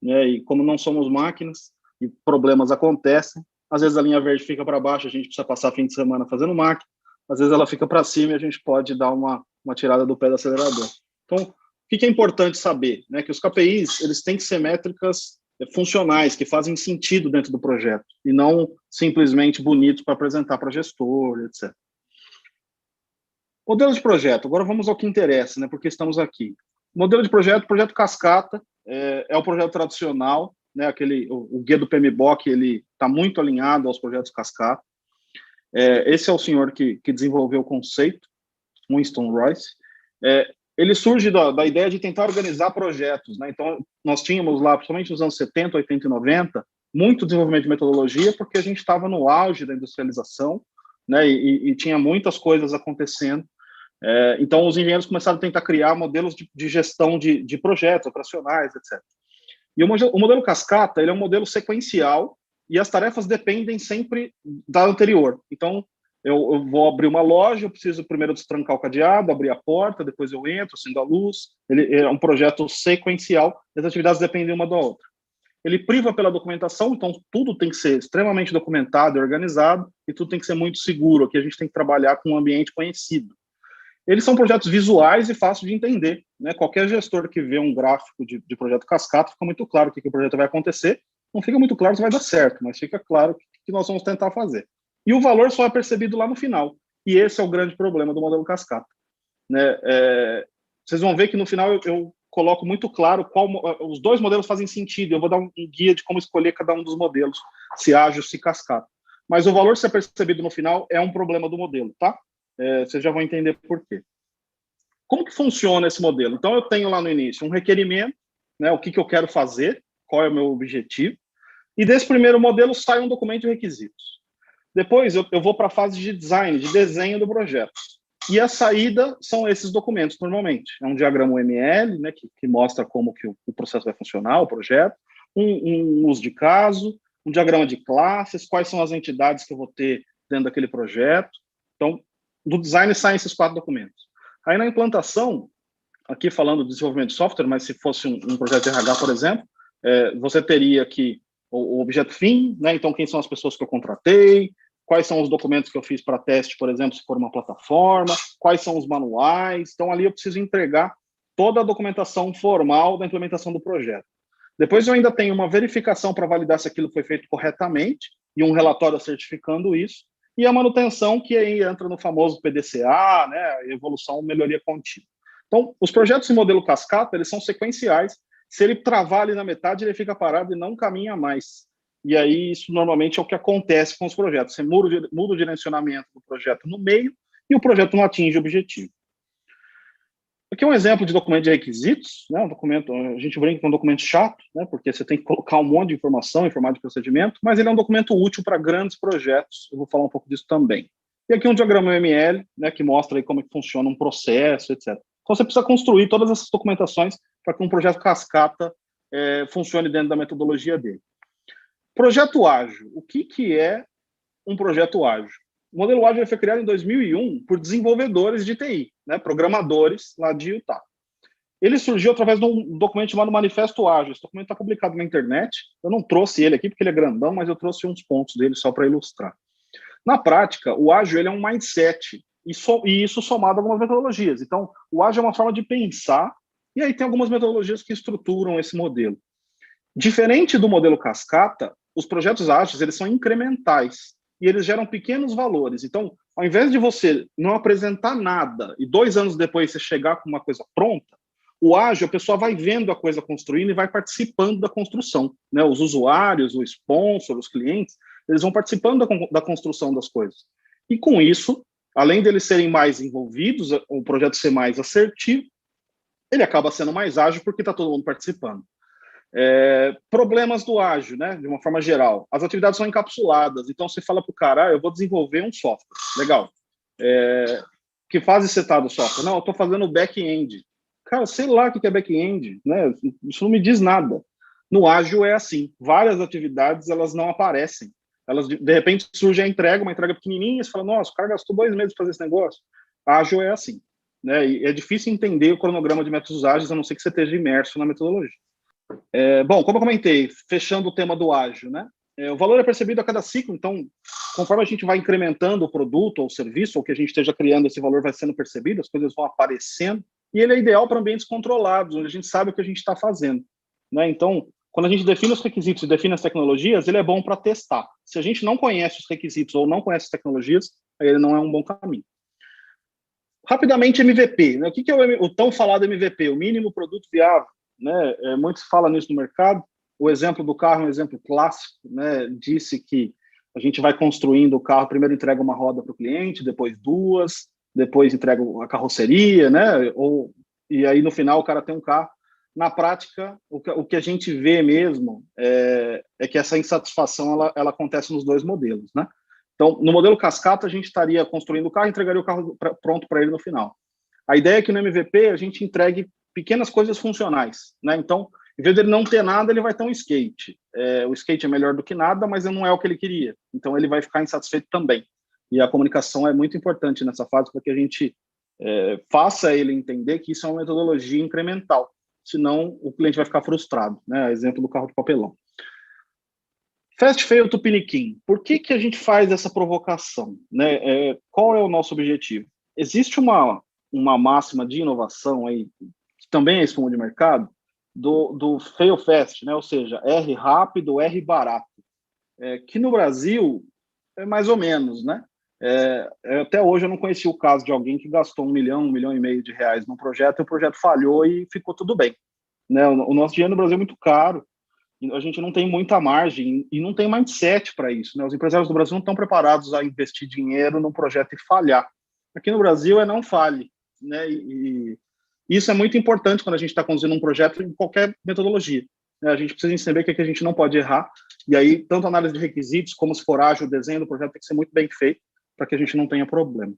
Né? E como não somos máquinas, e problemas acontecem, às vezes a linha verde fica para baixo, a gente precisa passar fim de semana fazendo máquina, às vezes ela fica para cima e a gente pode dar uma tirada do pé do acelerador. Então, o que é importante saber? Né? Que os KPIs, eles têm que ser métricas funcionais, que fazem sentido dentro do projeto, e não simplesmente bonitos para apresentar para gestor, etc. Modelo de projeto. Agora vamos ao que interessa, né? Porque estamos aqui. Modelo de projeto cascata, é o projeto tradicional, né? O guia do PMBOK, ele está muito alinhado aos projetos cascata. Esse é o senhor que desenvolveu o conceito, Winston Royce. Ele surge da ideia de tentar organizar projetos, né? Então, nós tínhamos lá, principalmente nos anos 70, 80 e 90, muito desenvolvimento de metodologia, porque a gente estava no auge da industrialização, né? E tinha muitas coisas acontecendo. Então, os engenheiros começaram a tentar criar modelos de gestão de projetos operacionais, etc. E o modelo cascata, ele é um modelo sequencial, e as tarefas dependem sempre da anterior. Então, eu vou abrir uma loja, eu preciso primeiro destrancar o cadeado, abrir a porta, depois eu entro, acendo a luz. Ele é um projeto sequencial, as atividades dependem uma da outra. Ele priva pela documentação, então tudo tem que ser extremamente documentado e organizado, e tudo tem que ser muito seguro. Aqui a gente tem que trabalhar com um ambiente conhecido. Eles são projetos visuais e fáceis de entender. Né? Qualquer gestor que vê um gráfico de projeto cascata, fica muito claro o que o projeto vai acontecer. Não fica muito claro se vai dar certo, mas fica claro o que nós vamos tentar fazer. E o valor só é percebido lá no final. E esse é o grande problema do modelo cascata. Né? Vocês vão ver que no final eu coloco muito claro os 2 modelos fazem sentido. Eu vou dar um guia de como escolher cada um dos modelos, se ágil, se cascata. Mas o valor ser percebido no final é um problema do modelo, tá? Vocês já vão entender por quê. Como que funciona esse modelo? Então, eu tenho lá no início um requerimento, né, o que eu quero fazer, qual é o meu objetivo, e desse primeiro modelo sai um documento de requisitos. Depois, eu vou para a fase de design, de desenho do projeto. E a saída são esses documentos, normalmente. É um diagrama UML, né, que mostra como que o processo vai funcionar, o projeto, um uso de caso, um diagrama de classes, quais são as entidades que eu vou ter dentro daquele projeto. Então, do design saem esses 4 documentos. Aí, na implantação, aqui falando do desenvolvimento de software, mas se fosse um projeto de RH, por exemplo, você teria aqui o objeto fim, né? Então, quem são as pessoas que eu contratei, quais são os documentos que eu fiz para teste, por exemplo, se for uma plataforma, quais são os manuais. Então, ali eu preciso entregar toda a documentação formal da implementação do projeto. Depois eu ainda tenho uma verificação para validar se aquilo foi feito corretamente, e um relatório certificando isso, e a manutenção, que aí entra no famoso PDCA, né, evolução, melhoria contínua. Então, os projetos em modelo cascata, eles são sequenciais. Se ele travar ali na metade, ele fica parado e não caminha mais. E aí, isso normalmente é o que acontece com os projetos. Você muda o direcionamento do projeto no meio e o projeto não atinge o objetivo. Aqui é um exemplo de documento de requisitos, né? Um documento, a gente brinca que é um documento chato, né? Porque você tem que colocar um monte de informação, informar de procedimento, mas ele é um documento útil para grandes projetos. Eu vou falar um pouco disso também. E aqui um diagrama UML, né? Que mostra aí como é que funciona um processo, etc. Então você precisa construir todas essas documentações para que um projeto cascata funcione dentro da metodologia dele. Projeto ágil. O que é um projeto ágil? O modelo ágil foi criado em 2001 por desenvolvedores de TI, né, programadores lá de Utah. Ele surgiu através de um documento chamado Manifesto Ágil. Esse documento está publicado na internet. Eu não trouxe ele aqui porque ele é grandão, mas eu trouxe uns pontos dele só para ilustrar. Na prática, o ágil ele é um mindset, e isso somado a algumas metodologias. Então, o ágil é uma forma de pensar, e aí tem algumas metodologias que estruturam esse modelo. Diferente do modelo cascata, os projetos ágeis eles são incrementais, e eles geram pequenos valores. Então, ao invés de você não apresentar nada e 2 anos depois você chegar com uma coisa pronta, o ágil, a pessoa vai vendo a coisa construindo e vai participando da construção, né? Os usuários, o sponsor, os clientes, eles vão participando da construção das coisas. E com isso, além deles serem mais envolvidos, o projeto ser mais assertivo, ele acaba sendo mais ágil porque está todo mundo participando. Problemas do ágil, né? De uma forma geral. As atividades são encapsuladas, então você fala para o cara, eu vou desenvolver um software. Legal. Que fase você está do software? Não, eu estou fazendo back-end. Cara, sei lá o que é back-end, né? Isso não me diz nada. No ágil é assim, várias atividades elas não aparecem. Elas, de repente, surge a entrega, uma entrega pequenininha, você fala, nossa, o cara gastou 2 meses para fazer esse negócio. Ágil é assim, né? E é difícil entender o cronograma de métodos ágeis, a não ser que você esteja imerso na metodologia. Bom, como eu comentei, fechando o tema do ágil, né? O valor é percebido a cada ciclo, então, conforme a gente vai incrementando o produto ou o serviço, ou que a gente esteja criando, esse valor vai sendo percebido, as coisas vão aparecendo, e ele é ideal para ambientes controlados, onde a gente sabe o que a gente está fazendo, né? Então, quando a gente define os requisitos e define as tecnologias, ele é bom para testar. Se a gente não conhece os requisitos ou não conhece as tecnologias, aí ele não é um bom caminho. Rapidamente, MVP, né? O que é o tão falado MVP? O mínimo produto viável, né? Muito se fala nisso no mercado. O exemplo do carro é um exemplo clássico, né? Disse que a gente vai construindo o carro, primeiro entrega uma roda para o cliente, depois 2, depois entrega a carroceria, né? E aí no final o cara tem um carro. Na prática, o que a gente vê mesmo é que essa insatisfação ela acontece nos 2 modelos, né? Então, no modelo cascata, a gente estaria construindo o carro e entregaria o carro pronto para ele no final. A ideia é que no MVP a gente entregue pequenas coisas funcionais, né? Então, em vez dele não ter nada, ele vai ter um skate. O skate é melhor do que nada, mas não é o que ele queria. Então, ele vai ficar insatisfeito também. E a comunicação é muito importante nessa fase para que a gente faça ele entender que isso é uma metodologia incremental. Senão, o cliente vai ficar frustrado, né? Exemplo do carro de papelão. Fast fail to piniquim. Por que a gente faz essa provocação, né? Qual é o nosso objetivo? Existe uma máxima de inovação aí, que também é espuma de mercado, do fail fast, né? Ou seja, R rápido, R barato. Que no Brasil é mais ou menos, né? Até hoje eu não conheci o caso de alguém que gastou 1 milhão, 1,5 milhão de reais num projeto e o projeto falhou e ficou tudo bem, né? O nosso dinheiro no Brasil é muito caro, a gente não tem muita margem e não tem mindset para isso, né? Os empresários do Brasil não estão preparados a investir dinheiro num projeto e falhar. Aqui no Brasil não falhe, né? E isso é muito importante quando a gente está conduzindo um projeto em qualquer metodologia, né? A gente precisa saber o que a gente não pode errar, e aí tanto a análise de requisitos como se for ágil, o desenho do projeto tem que ser muito bem feito para que a gente não tenha problema.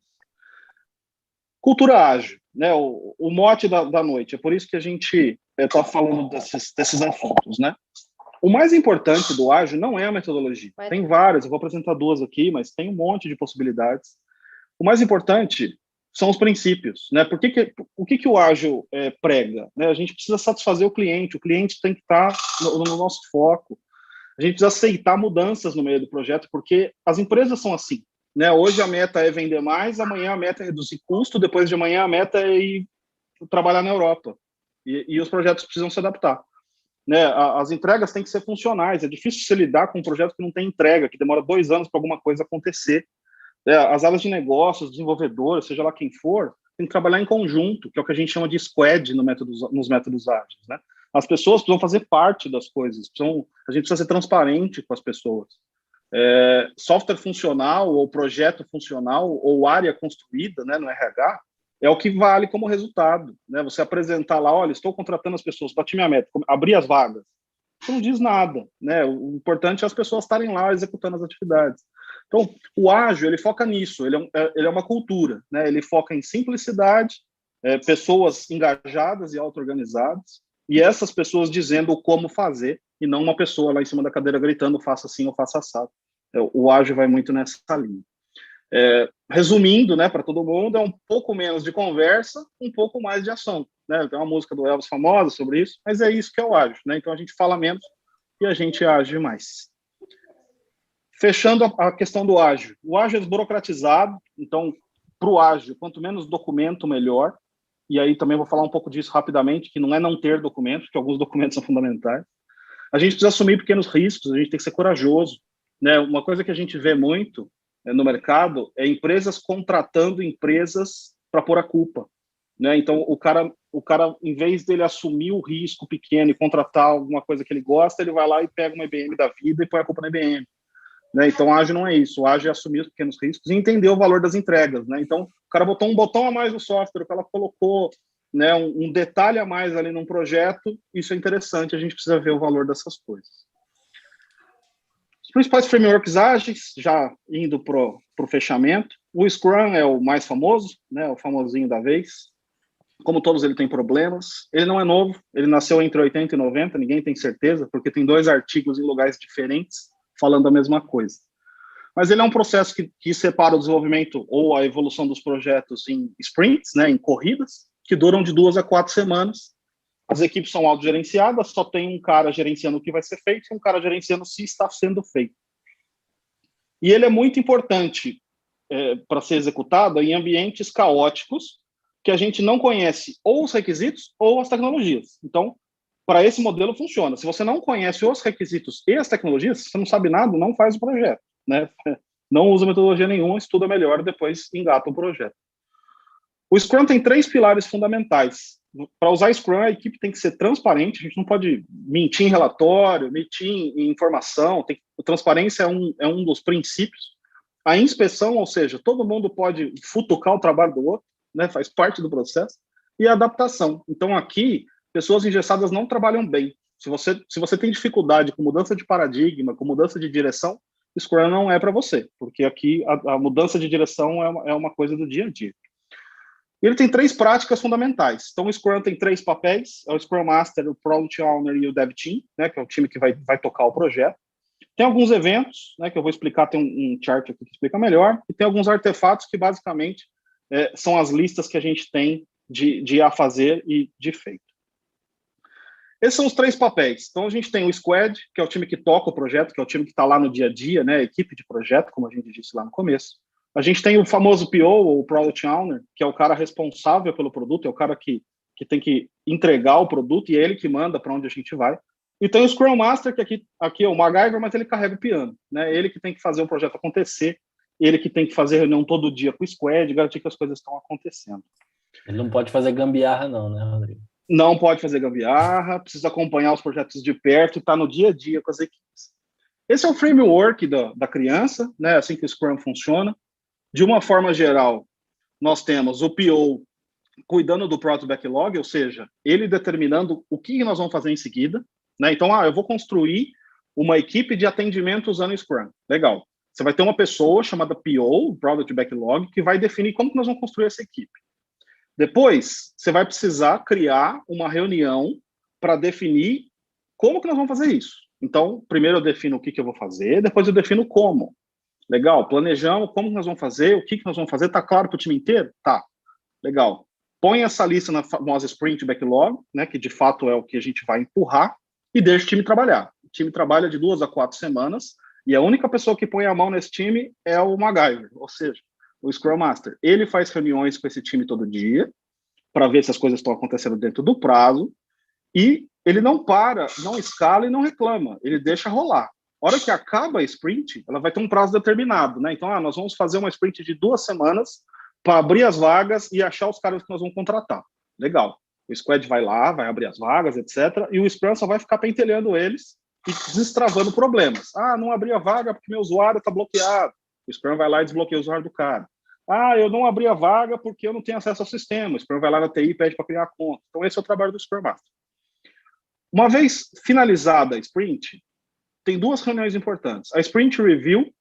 Cultura ágil, né? O mote da noite, é por isso que a gente está falando desses assuntos, né? O mais importante do ágil não é a metodologia. Tem várias, eu vou apresentar 2 aqui, mas tem um monte de possibilidades. O mais importante são os princípios, né? O que o ágil prega, né? A gente precisa satisfazer o cliente tem que estar no nosso foco. A gente precisa aceitar mudanças no meio do projeto, porque as empresas são assim, né? Hoje a meta é vender mais, amanhã a meta é reduzir custo, depois de amanhã a meta é ir trabalhar na Europa. E os projetos precisam se adaptar. né? As entregas têm que ser funcionais. É difícil você lidar com um projeto que não tem entrega, que demora 2 anos para alguma coisa acontecer. As áreas de negócios, desenvolvedores, seja lá quem for, tem que trabalhar em conjunto, que é o que a gente chama de squad nos métodos ágeis, né? As pessoas precisam fazer parte das coisas, a gente precisa ser transparente com as pessoas. Software funcional, ou projeto funcional, ou área construída, né, no RH, é o que vale como resultado, né? Você apresentar lá, olha, estou contratando as pessoas, bati minha meta, abrir as vagas. Isso não diz nada, né? O importante é as pessoas estarem lá executando as atividades. Então, o ágil, ele foca nisso, ele é uma cultura, né? Ele foca em simplicidade, pessoas engajadas e auto-organizadas, e essas pessoas dizendo como fazer, e não uma pessoa lá em cima da cadeira gritando, faça assim ou faça assado. O ágil vai muito nessa linha. Resumindo, né, para todo mundo, é um pouco menos de conversa, um pouco mais de ação, né? Tem uma música do Elvis famosa sobre isso, mas é isso que é o ágil, né? Então a gente fala menos e a gente age mais. Fechando a questão do ágil. O ágil é desburocratizado, então, para o ágil, quanto menos documento, melhor. E aí também vou falar um pouco disso rapidamente, que não é não ter documentos, que alguns documentos são fundamentais. A gente precisa assumir pequenos riscos, a gente tem que ser corajoso, né? Uma coisa que a gente vê muito no mercado é empresas contratando empresas para pôr a culpa, né? Então, o cara, em vez dele assumir o risco pequeno e contratar alguma coisa que ele gosta, ele vai lá e pega uma IBM da vida e põe a culpa na IBM. Né? Então, ágil não é isso. O ágil é assumir os pequenos riscos e entender o valor das entregas, né? Então, o cara botou um botão a mais no software, o cara colocou, né, um detalhe a mais ali num projeto, isso é interessante, a gente precisa ver o valor dessas coisas. Os principais frameworks ágeis, já indo para o fechamento, o Scrum é o mais famoso, né, o famosinho da vez. Como todos, ele tem problemas. Ele não é novo, ele nasceu entre 80 e 90, ninguém tem certeza, porque tem 2 artigos em lugares diferentes falando a mesma coisa. Mas ele é um processo que separa o desenvolvimento ou a evolução dos projetos em sprints, né, em corridas, que duram de 2 a 4 semanas. As equipes são autogerenciadas, só tem um cara gerenciando o que vai ser feito e um cara gerenciando se está sendo feito. E ele é muito importante para ser executado em ambientes caóticos, que a gente não conhece ou os requisitos ou as tecnologias. Então, para esse modelo funciona. Se você não conhece os requisitos e as tecnologias, você não sabe nada, não faz o projeto, né? Não usa metodologia nenhuma, estuda melhor, depois engata o projeto. O Scrum tem 3 pilares fundamentais. Para usar Scrum, a equipe tem que ser transparente, a gente não pode mentir em relatório, mentir em informação, a transparência é um dos princípios. A inspeção, ou seja, todo mundo pode futucar o trabalho do outro, né? Faz parte do processo. E a adaptação. Então, aqui, pessoas engessadas não trabalham bem. Se você tem dificuldade com mudança de paradigma, com mudança de direção, Scrum não é para você, porque aqui a mudança de direção é uma coisa do dia a dia. Ele tem 3 práticas fundamentais. Então, o Scrum tem 3 papéis, é o Scrum Master, o Product Owner e o Dev Team, né, que é o time que vai tocar o projeto. Tem alguns eventos, né, que eu vou explicar, tem um chart aqui que explica melhor, e tem alguns artefatos que, basicamente, são as listas que a gente tem de a fazer e de feito. Esses são os 3 papéis. Então, a gente tem o Squad, que é o time que toca o projeto, que é o time que está lá no dia a dia, né, a equipe de projeto, como a gente disse lá no começo. A gente tem o famoso PO, ou Product Owner, que é o cara responsável pelo produto, é o cara que tem que entregar o produto e é ele que manda para onde a gente vai. E tem o Scrum Master, que aqui é o MacGyver, mas ele carrega o piano, né? Ele que tem que fazer o projeto acontecer, ele que tem que fazer reunião todo dia com o Squad, garantir que as coisas estão acontecendo. Ele não pode fazer gambiarra não, né, Rodrigo? Não pode fazer gambiarra, precisa acompanhar os projetos de perto e estar no dia a dia com as equipes. Esse é o framework da criança, né? Assim que o Scrum funciona. De uma forma geral, nós temos o PO cuidando do Product Backlog, ou seja, ele determinando o que nós vamos fazer em seguida, né? Então, eu vou construir uma equipe de atendimento usando o Scrum. Legal. Você vai ter uma pessoa chamada PO, Product Backlog, que vai definir como que nós vamos construir essa equipe. Depois, você vai precisar criar uma reunião para definir como que nós vamos fazer isso. Então, primeiro eu defino o que eu vou fazer, depois eu defino como. Legal, planejamos como que nós vamos fazer, o que nós vamos fazer, tá claro para o time inteiro? Tá, legal. Põe essa lista na famosa Sprint Backlog, né, que de fato é o que a gente vai empurrar, e deixa o time trabalhar. O time trabalha de 2 a 4 semanas, e a única pessoa que põe a mão nesse time é o MacGyver, ou seja, o Scrum Master. Ele faz reuniões com esse time todo dia, para ver se as coisas estão acontecendo dentro do prazo, e ele não para, não escala e não reclama, ele deixa rolar. A hora que acaba a sprint, ela vai ter um prazo determinado, né? Então, nós vamos fazer uma sprint de 2 semanas para abrir as vagas e achar os caras que nós vamos contratar. Legal. O squad vai lá, vai abrir as vagas, etc. E o Scrum só vai ficar pentelhando eles e destravando problemas. Não abri a vaga porque meu usuário está bloqueado. O Scrum vai lá e desbloqueia o usuário do cara. Eu não abri a vaga porque eu não tenho acesso ao sistema. O Scrum vai lá na TI e pede para criar a conta. Então, esse é o trabalho do Scrum Master. Uma vez finalizada a sprint, tem 2 reuniões importantes. A sprint review,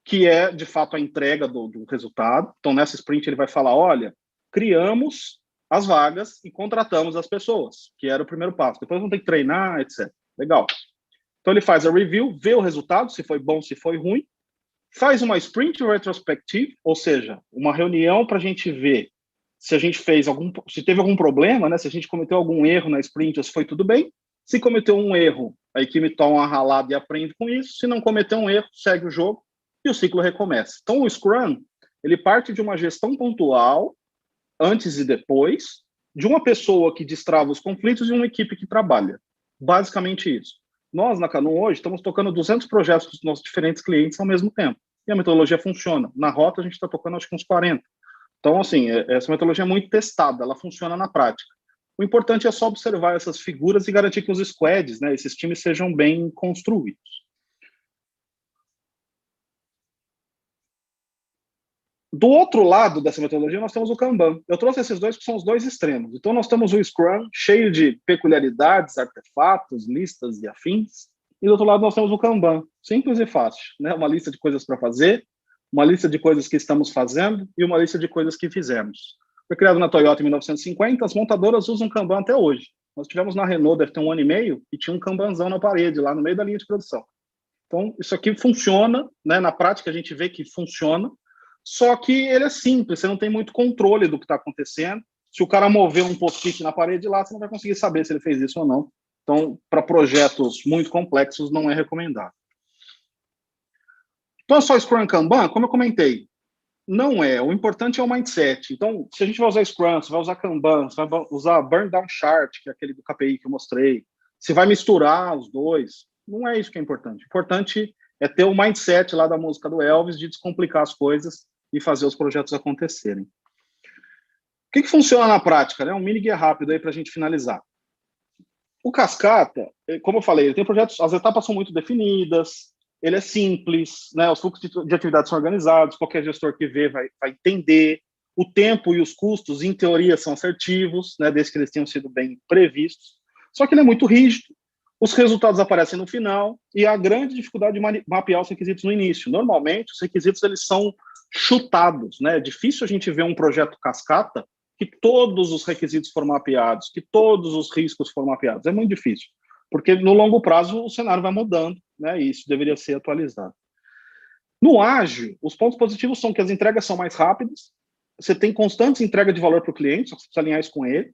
que é, de fato, a entrega do resultado. Então, nessa sprint, ele vai falar, olha, criamos as vagas e contratamos as pessoas, que era o primeiro passo. Depois vão ter que treinar, etc. Legal. Então, ele faz a review, vê o resultado, se foi bom, se foi ruim, faz uma sprint retrospective, ou seja, uma reunião para a gente ver se a gente se teve algum problema, né? Se a gente cometeu algum erro na sprint, ou se foi tudo bem. Se cometeu um erro, a equipe toma uma ralada e aprende com isso. Se não cometeu um erro, segue o jogo e o ciclo recomeça. Então, o Scrum, ele parte de uma gestão pontual, antes e depois, de uma pessoa que destrava os conflitos e uma equipe que trabalha. Basicamente isso. Nós, na Canum, hoje, estamos tocando 200 projetos dos nossos diferentes clientes ao mesmo tempo. E a metodologia funciona. Na rota, a gente está tocando, acho que uns 40. Então, assim, essa metodologia é muito testada, ela funciona na prática. O importante é só observar essas figuras e garantir que os squads, né, esses times, sejam bem construídos. Do outro lado dessa metodologia, nós temos o Kanban. Eu trouxe esses dois, que são os 2 extremos. Então, nós temos o Scrum, cheio de peculiaridades, artefatos, listas e afins. E do outro lado, nós temos o Kanban, simples e fácil, né? Uma lista de coisas para fazer, uma lista de coisas que estamos fazendo e uma lista de coisas que fizemos. Foi criado na Toyota em 1950, as montadoras usam Kanban até hoje. Nós tivemos na Renault, deve ter 1 ano e meio, e tinha um Kanbanzão na parede, lá no meio da linha de produção. Então, isso aqui funciona, né? Na prática, a gente vê que funciona, só que ele é simples, você não tem muito controle do que está acontecendo. Se o cara mover um post-it na parede lá, você não vai conseguir saber se ele fez isso ou não. Então, para projetos muito complexos, não é recomendável. Então, é só Scrum e Kanban? Como eu comentei, não é. O importante é o mindset. Então, se a gente vai usar Scrum, se vai usar Kanban, se vai usar Burn Down Chart, que é aquele do KPI que eu mostrei, se vai misturar os dois, não é isso que é importante. O importante é ter o mindset lá da música do Elvis de descomplicar as coisas e fazer os projetos acontecerem. O que funciona na prática? Né? Um mini guia rápido aí para a gente finalizar. O Cascata, como eu falei, ele tem projetos, as etapas são muito definidas, ele é simples, né? Os fluxos de atividades são organizados, qualquer gestor que vê vai entender, o tempo e os custos, em teoria, são assertivos, né? Desde que eles tenham sido bem previstos, só que ele é muito rígido, os resultados aparecem no final, e a grande dificuldade de mapear os requisitos no início. Normalmente, os requisitos eles são chutados, né? É difícil a gente ver um projeto cascata que todos os requisitos foram mapeados, que todos os riscos foram mapeados. É muito difícil, porque no longo prazo o cenário vai mudando, né? E isso deveria ser atualizado. No ágil, os pontos positivos são que as entregas são mais rápidas, você tem constante entrega de valor para o cliente, só que você precisa alinhar isso com ele.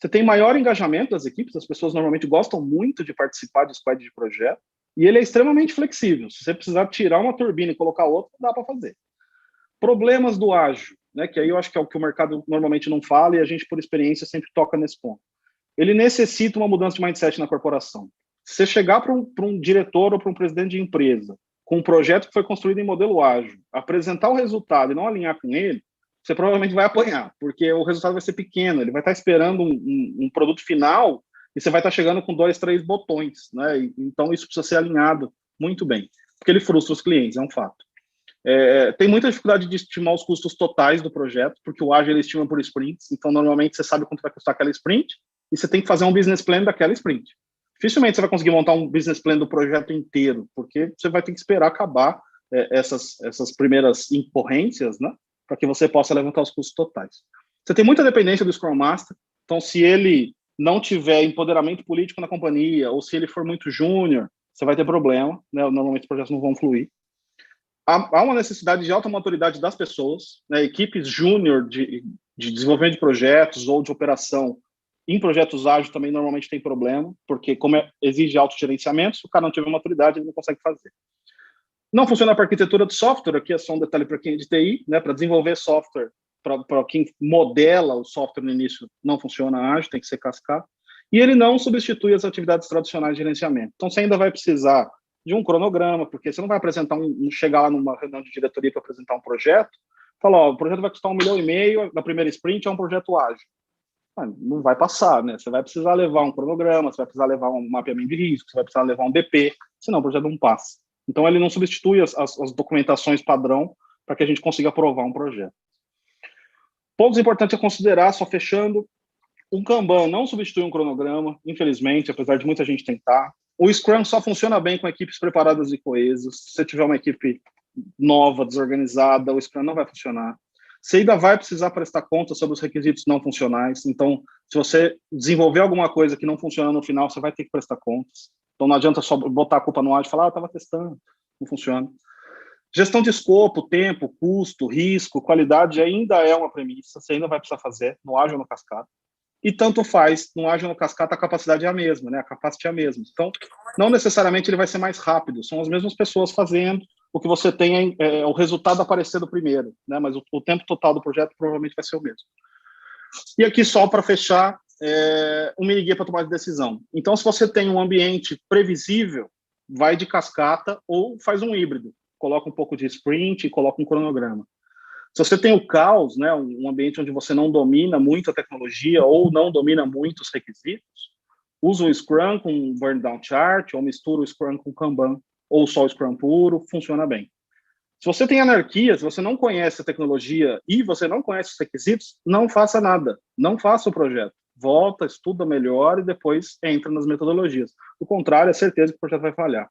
Você tem maior engajamento das equipes, as pessoas normalmente gostam muito de participar de squad de projeto, e ele é extremamente flexível. Se você precisar tirar uma turbina e colocar outra, dá para fazer. Problemas do ágil, né, que aí eu acho que é o que o mercado normalmente não fala e a gente, por experiência, sempre toca nesse ponto. Ele necessita uma mudança de mindset na corporação. Se você chegar para um diretor ou para um presidente de empresa com um projeto que foi construído em modelo ágil, apresentar o resultado e não alinhar com ele, você provavelmente vai apanhar, porque o resultado vai ser pequeno, ele vai estar esperando um produto final e você vai estar chegando com 2, 3 botões, né? Então isso precisa ser alinhado muito bem, porque ele frustra os clientes, é um fato. Tem muita dificuldade de estimar os custos totais do projeto, porque o ágil ele estima por sprints, então normalmente você sabe quanto vai custar aquela sprint e você tem que fazer um business plan daquela sprint. Dificilmente você vai conseguir montar um business plan do projeto inteiro, porque você vai ter que esperar acabar essas primeiras incorrências, né, para que você possa levantar os custos totais. Você tem muita dependência do Scrum Master, então se ele não tiver empoderamento político na companhia, ou se ele for muito júnior, você vai ter problema, né, normalmente os projetos não vão fluir. Há uma necessidade de alta maturidade das pessoas, né? Equipes júnior de desenvolvimento de projetos ou de operação em projetos ágeis também normalmente tem problema, porque como exige autogerenciamento, se o cara não tiver maturidade, ele não consegue fazer. Não funciona para arquitetura de software, aqui é só um detalhe para quem é de TI, né? Para desenvolver software, para quem modela o software no início, não funciona ágil, tem que ser cascata. E ele não substitui as atividades tradicionais de gerenciamento. Então, você ainda vai precisar de um cronograma, porque você não vai apresentar chegar lá numa reunião de diretoria para apresentar um projeto, falar, ó, o projeto vai custar 1,5 milhão, na primeira sprint é um projeto ágil. Não vai passar, né? Você vai precisar levar um cronograma, você vai precisar levar um mapeamento de risco, você vai precisar levar um BP, senão o projeto não passa. Então, ele não substitui as documentações padrão para que a gente consiga aprovar um projeto. Pontos importantes a considerar, só fechando, um Kanban não substitui um cronograma, infelizmente, apesar de muita gente tentar. O Scrum só funciona bem com equipes preparadas e coesas. Se você tiver uma equipe nova, desorganizada, o Scrum não vai funcionar. Você ainda vai precisar prestar conta sobre os requisitos não funcionais. Então, se você desenvolver alguma coisa que não funciona no final, você vai ter que prestar contas. Então, não adianta só botar a culpa no ágil e falar, estava testando, não funciona. Gestão de escopo, tempo, custo, risco, qualidade ainda é uma premissa, você ainda vai precisar fazer no ágil ou no cascata. E tanto faz, no ágil ou no cascata, a capacidade é a mesma, né? A capacity é a mesma. Então, não necessariamente ele vai ser mais rápido, são as mesmas pessoas fazendo, o que você tem é o resultado aparecendo primeiro, né? Mas o tempo total do projeto provavelmente vai ser o mesmo. E aqui, só para fechar, um mini guia para tomar de decisão. Então, se você tem um ambiente previsível, vai de cascata ou faz um híbrido. Coloca um pouco de sprint e coloca um cronograma. Se você tem o caos, né, um ambiente onde você não domina muito a tecnologia ou não domina muito os requisitos, usa o Scrum com um burn down chart ou mistura o Scrum com o Kanban ou só o Scrum puro, funciona bem. Se você tem anarquia, se você não conhece a tecnologia e você não conhece os requisitos, não faça nada, não faça o projeto. Volta, estuda melhor e depois entra nas metodologias. O contrário, é certeza que o projeto vai falhar.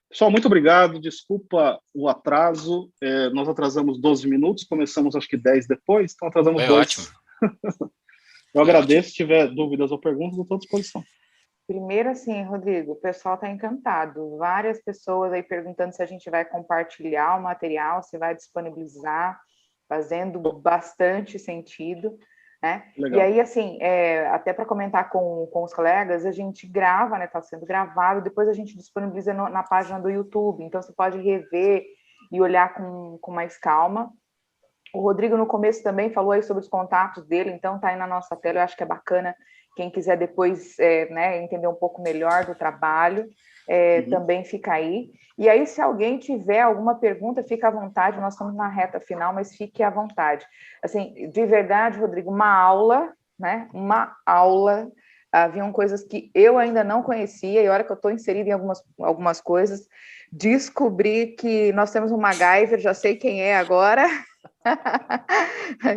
Pessoal, muito obrigado, desculpa o atraso, nós atrasamos 12 minutos, começamos acho que 10 depois, então atrasamos 2. Ótimo. Eu agradeço, se tiver dúvidas ou perguntas, eu estou à disposição. Primeiro, assim, Rodrigo, o pessoal está encantado, várias pessoas aí perguntando se a gente vai compartilhar o material, se vai disponibilizar, fazendo bastante sentido. Né? E aí, assim, até para comentar com os colegas, a gente grava, né? Está sendo gravado, depois a gente disponibiliza na página do YouTube, então você pode rever e olhar com mais calma. O Rodrigo, no começo, também falou aí sobre os contatos dele, então está aí na nossa tela, eu acho que é bacana, quem quiser depois né, entender um pouco melhor do trabalho, também fica aí. E aí, se alguém tiver alguma pergunta, fica à vontade, nós estamos na reta final, mas fique à vontade. Assim, de verdade, Rodrigo, uma aula, né? Uma aula. Haviam coisas que eu ainda não conhecia, e a hora que eu estou inserida em algumas coisas, descobri que nós temos um MacGyver, já sei quem é agora.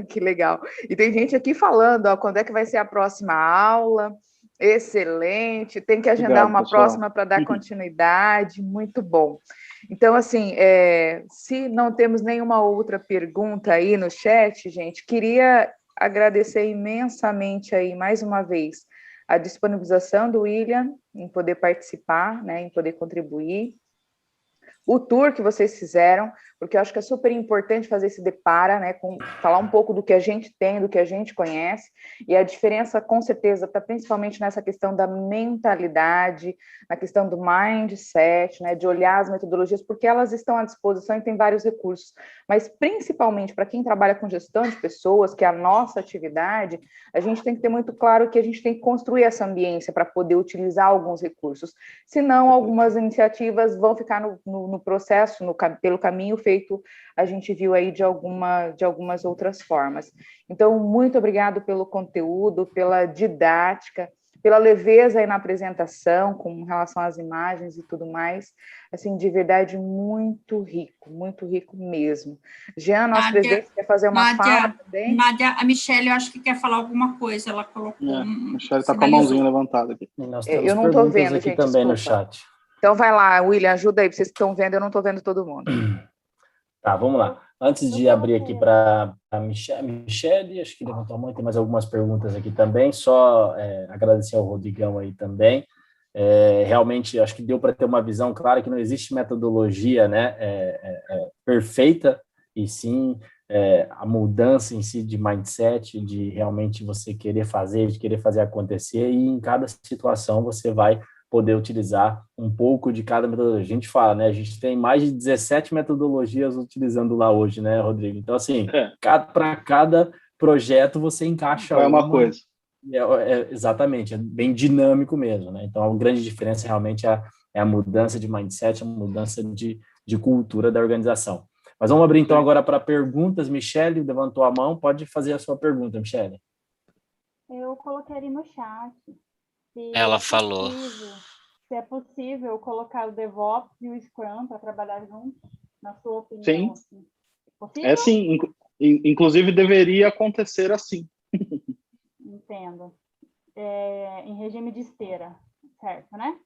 Que legal. E tem gente aqui falando, ó, quando é que vai ser a próxima aula? Excelente, tem que agendar uma próxima para dar continuidade, muito bom. Então, assim, se não temos nenhuma outra pergunta aí no chat, gente, queria agradecer imensamente aí, mais uma vez, a disponibilização do William em poder participar, né, em poder contribuir, o tour que vocês fizeram, porque eu acho que é super importante fazer esse depara, né, falar um pouco do que a gente tem, do que a gente conhece, e a diferença, com certeza, está principalmente nessa questão da mentalidade, na questão do mindset, né, de olhar as metodologias, porque elas estão à disposição e tem vários recursos, mas principalmente para quem trabalha com gestão de pessoas, que é a nossa atividade, a gente tem que ter muito claro que a gente tem que construir essa ambiência para poder utilizar alguns recursos, senão algumas iniciativas vão ficar no processo, pelo caminho feito, a gente viu aí de algumas outras formas. Então, muito obrigado pelo conteúdo, pela didática, pela leveza aí na apresentação, com relação às imagens e tudo mais. Assim, de verdade, muito rico mesmo. Jean, nosso presidente, quer fazer uma fala também? Nádia, a Michelle, eu acho que quer falar alguma coisa, ela colocou... A Michelle está com a mãozinha levantada aqui. Eu não estou vendo, aqui gente, também desculpa. No chat. Então, vai lá, William, ajuda aí, vocês que estão vendo, eu não estou vendo todo mundo. Tá, vamos lá. Antes de abrir aqui para a Michelle, acho que levantou a mão, tem mais algumas perguntas aqui também, só agradecer ao Rodrigão aí também. Realmente, acho que deu para ter uma visão clara que não existe metodologia, né, perfeita, e sim a mudança em si de mindset, de realmente você querer fazer, de querer fazer acontecer, e em cada situação você vai poder utilizar um pouco de cada metodologia. A gente fala, né? A gente tem mais de 17 metodologias utilizando lá hoje, né, Rodrigo? Então, assim, para cada projeto você encaixa uma coisa. Exatamente, é bem dinâmico mesmo, né? Então, a grande diferença realmente é a mudança de mindset, a mudança de cultura da organização. Mas vamos abrir, então, agora para perguntas. Michele levantou a mão, pode fazer a sua pergunta, Michele. Eu coloquei ali no chat. Ela falou. Se é possível colocar o DevOps e o Scrum para trabalhar juntos, na sua opinião? Sim, Assim. Possível? sim. Inclusive, deveria acontecer assim. Entendo. Em regime de esteira, certo, né?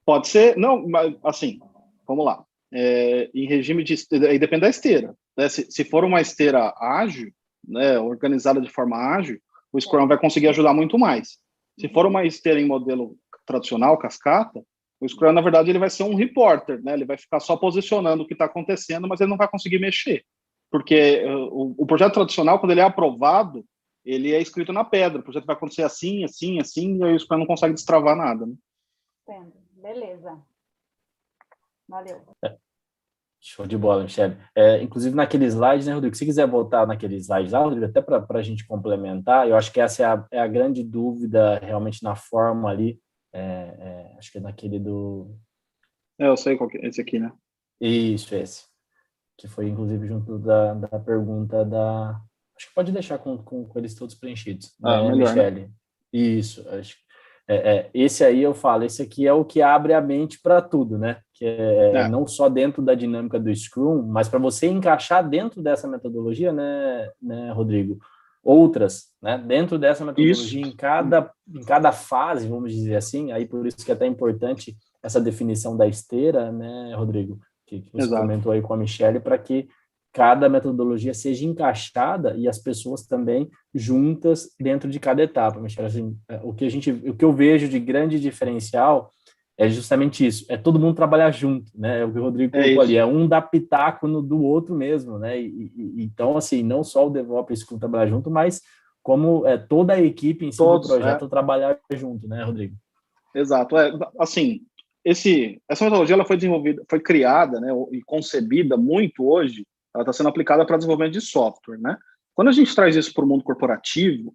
Pode ser, não, mas assim, vamos lá. Em regime de esteira, aí depende da esteira, né? Se for uma esteira ágil, né, organizada de forma ágil, o Scrum vai conseguir ajudar muito mais. Se for uma esteira em modelo tradicional, cascata, o Scrum, na verdade, ele vai ser um reporter, né? Ele vai ficar só posicionando o que está acontecendo, mas ele não vai conseguir mexer. Porque o projeto tradicional, quando ele é aprovado, ele é escrito na pedra. O projeto vai acontecer assim, assim, assim, e aí o Scrum não consegue destravar nada, né? Entendo. Beleza. Valeu. Show de bola, Michele. Inclusive, naquele slide, né, Rodrigo? Se quiser voltar naquele slide lá, Rodrigo, até para a gente complementar, eu acho que essa é a grande dúvida realmente na forma ali. Acho que é naquele do... Eu sei qual que é esse aqui, né? Isso, esse. Que foi, inclusive, junto da pergunta da... Acho que pode deixar com eles todos preenchidos. Melhor, Michele? Né? Isso, acho que esse aí eu falo, esse aqui é o que abre a mente para tudo, né? Que não só dentro da dinâmica do Scrum, mas para você encaixar dentro dessa metodologia, né, Rodrigo? Outras, né? Dentro dessa metodologia, em cada fase, vamos dizer assim, aí por isso que é até importante essa definição da esteira, né, Rodrigo? Que você comentou aí com a Michele, para que cada metodologia seja encaixada e as pessoas também juntas dentro de cada etapa. Michele, assim, o que eu vejo de grande diferencial é justamente isso, é todo mundo trabalhar junto, né? É o que o Rodrigo colocou ali, é um dar pitaco do outro mesmo, né? Então, assim, não só o DevOps que trabalhar junto, mas como toda a equipe em si do projeto trabalhar junto, né, Rodrigo? Exato. Assim, essa metodologia ela foi desenvolvida, foi criada, né, e concebida muito hoje. Ela está sendo aplicada para desenvolvimento de software, né? Quando a gente traz isso para o mundo corporativo,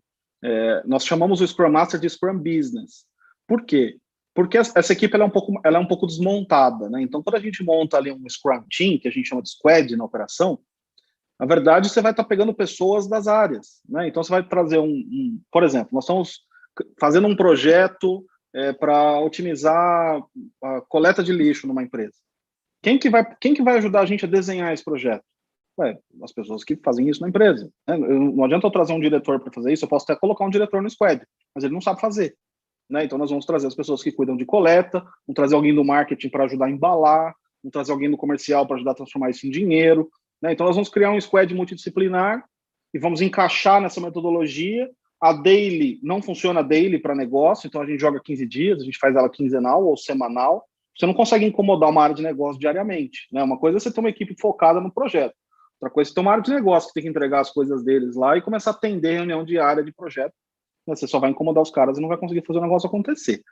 nós chamamos o Scrum Master de Scrum Business. Por quê? Porque essa equipe ela é um pouco desmontada, né? Então, quando a gente monta ali um Scrum Team, que a gente chama de Squad na operação, na verdade, você vai estar pegando pessoas das áreas, né? Então, você vai trazer por exemplo, nós estamos fazendo um projeto para otimizar a coleta de lixo numa empresa. Quem que vai ajudar a gente a desenhar esse projeto? As pessoas que fazem isso na empresa. Né? Não adianta eu trazer um diretor para fazer isso, eu posso até colocar um diretor no squad, mas ele não sabe fazer. Né? Então, nós vamos trazer as pessoas que cuidam de coleta, vamos trazer alguém do marketing para ajudar a embalar, vamos trazer alguém do comercial para ajudar a transformar isso em dinheiro. Né? Então, nós vamos criar um squad multidisciplinar e vamos encaixar nessa metodologia. A daily não funciona daily para negócio, então a gente joga 15 dias, a gente faz ela quinzenal ou semanal. Você não consegue incomodar uma área de negócio diariamente. Né? Uma coisa é você ter uma equipe focada no projeto. Outra coisa é ter uma área de negócio que tem que entregar as coisas deles lá e começar a atender reunião diária de projeto. Você só vai incomodar os caras e não vai conseguir fazer o negócio acontecer.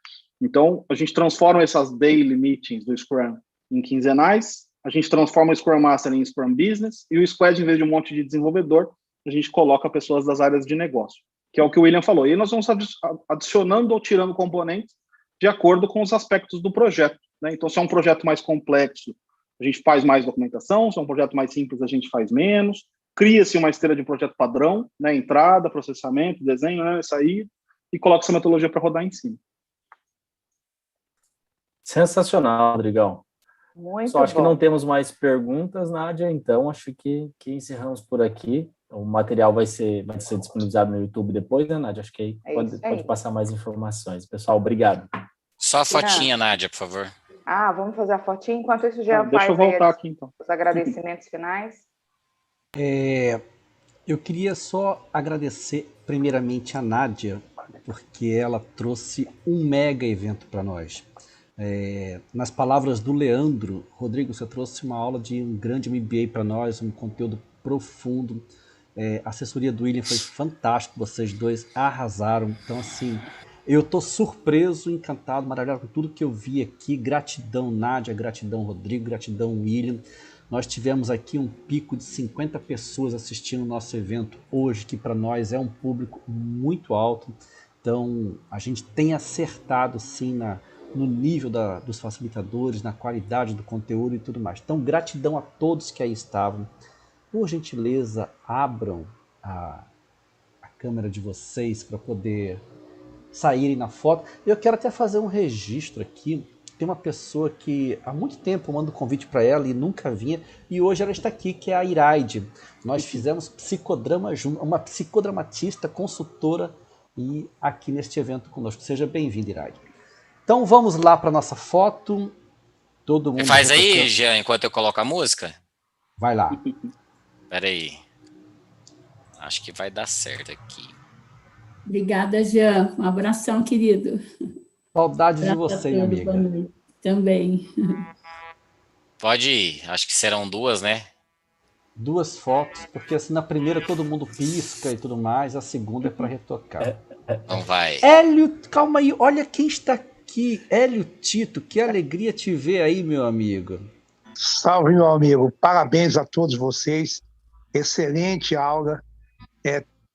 Então, a gente transforma essas daily meetings do Scrum em quinzenais, a gente transforma o Scrum Master em Scrum Business e o Squad, em vez de um monte de desenvolvedor, a gente coloca pessoas das áreas de negócio, que é o que o William falou. E nós vamos adicionando ou tirando componentes de acordo com os aspectos do projeto. Né? Então, se é um projeto mais complexo, a gente faz mais documentação, se é um projeto mais simples, a gente faz menos. Cria-se uma esteira de projeto padrão, né? Entrada, processamento, desenho, né? Saída, e coloca essa metodologia para rodar em cima. Sensacional, Rodrigão. Muito Só acho bom. que não temos mais perguntas, Nádia, então acho que encerramos por aqui. O material vai ser disponibilizado no YouTube depois, né, Nádia? Acho que aí pode passar mais informações. Pessoal, obrigado. Só a fotinha, Nádia, por favor. Vamos fazer a fotinha. Enquanto isso, já deixa eu voltar aqui, então. Os agradecimentos finais. Eu queria só agradecer primeiramente a Nádia, porque ela trouxe um mega evento para nós. Nas palavras do Leandro, Rodrigo, você trouxe uma aula de um grande MBA para nós, um conteúdo profundo. A assessoria do William foi fantástico, vocês dois arrasaram. Então, assim, eu estou surpreso, encantado, maravilhado com tudo que eu vi aqui. Gratidão, Nádia, gratidão, Rodrigo, gratidão, William. Nós tivemos aqui um pico de 50 pessoas assistindo o nosso evento hoje, que para nós é um público muito alto. Então, a gente tem acertado, sim, no nível dos facilitadores, na qualidade do conteúdo e tudo mais. Então, gratidão a todos que aí estavam. Por gentileza, abram a câmera de vocês para poder saírem na foto. Eu quero até fazer um registro aqui. Tem uma pessoa que há muito tempo eu mando convite para ela e nunca vinha, e hoje ela está aqui, que é a Iraide. Nós fizemos psicodrama junto, uma psicodramatista, consultora, e aqui neste evento conosco. Seja bem-vinda, Iraide. Então vamos lá para nossa foto. Todo mundo. Faz aí, Jean, enquanto eu coloco a música. Vai lá. Espera aí. Acho que vai dar certo aqui. Obrigada, Jean. Um abração, querido. Saudades de você, minha amiga. Também. Pode ir. Acho que serão 2, né? 2 fotos, porque assim na primeira todo mundo pisca e tudo mais, a segunda é para retocar. Então vai. Hélio, calma aí, olha quem está aqui. Hélio Tito, que alegria te ver aí, meu amigo. Salve, meu amigo. Parabéns a todos vocês. Excelente aula.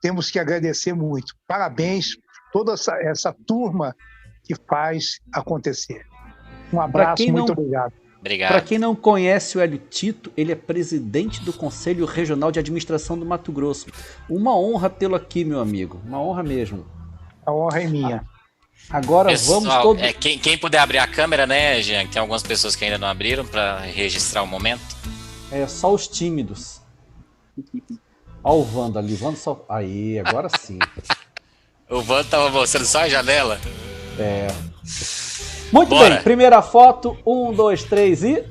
Temos que agradecer muito. Parabéns a toda essa turma que faz acontecer. Um abraço, muito obrigado. Obrigado. Para quem não conhece o Hélio Tito, ele é presidente do Conselho Regional de Administração do Mato Grosso. Uma honra tê-lo aqui, meu amigo. Uma honra mesmo. A honra é minha. Agora Pessoal, vamos todos... quem puder abrir a câmera, né, Jean? Tem algumas pessoas que ainda não abriram para registrar o momento. É só os tímidos. Olha o Wanda ali. Wanda só... Aí, agora sim. O Wanda estava mostrando só a janela. Muito bem, primeira foto, 1, 2, 3 e...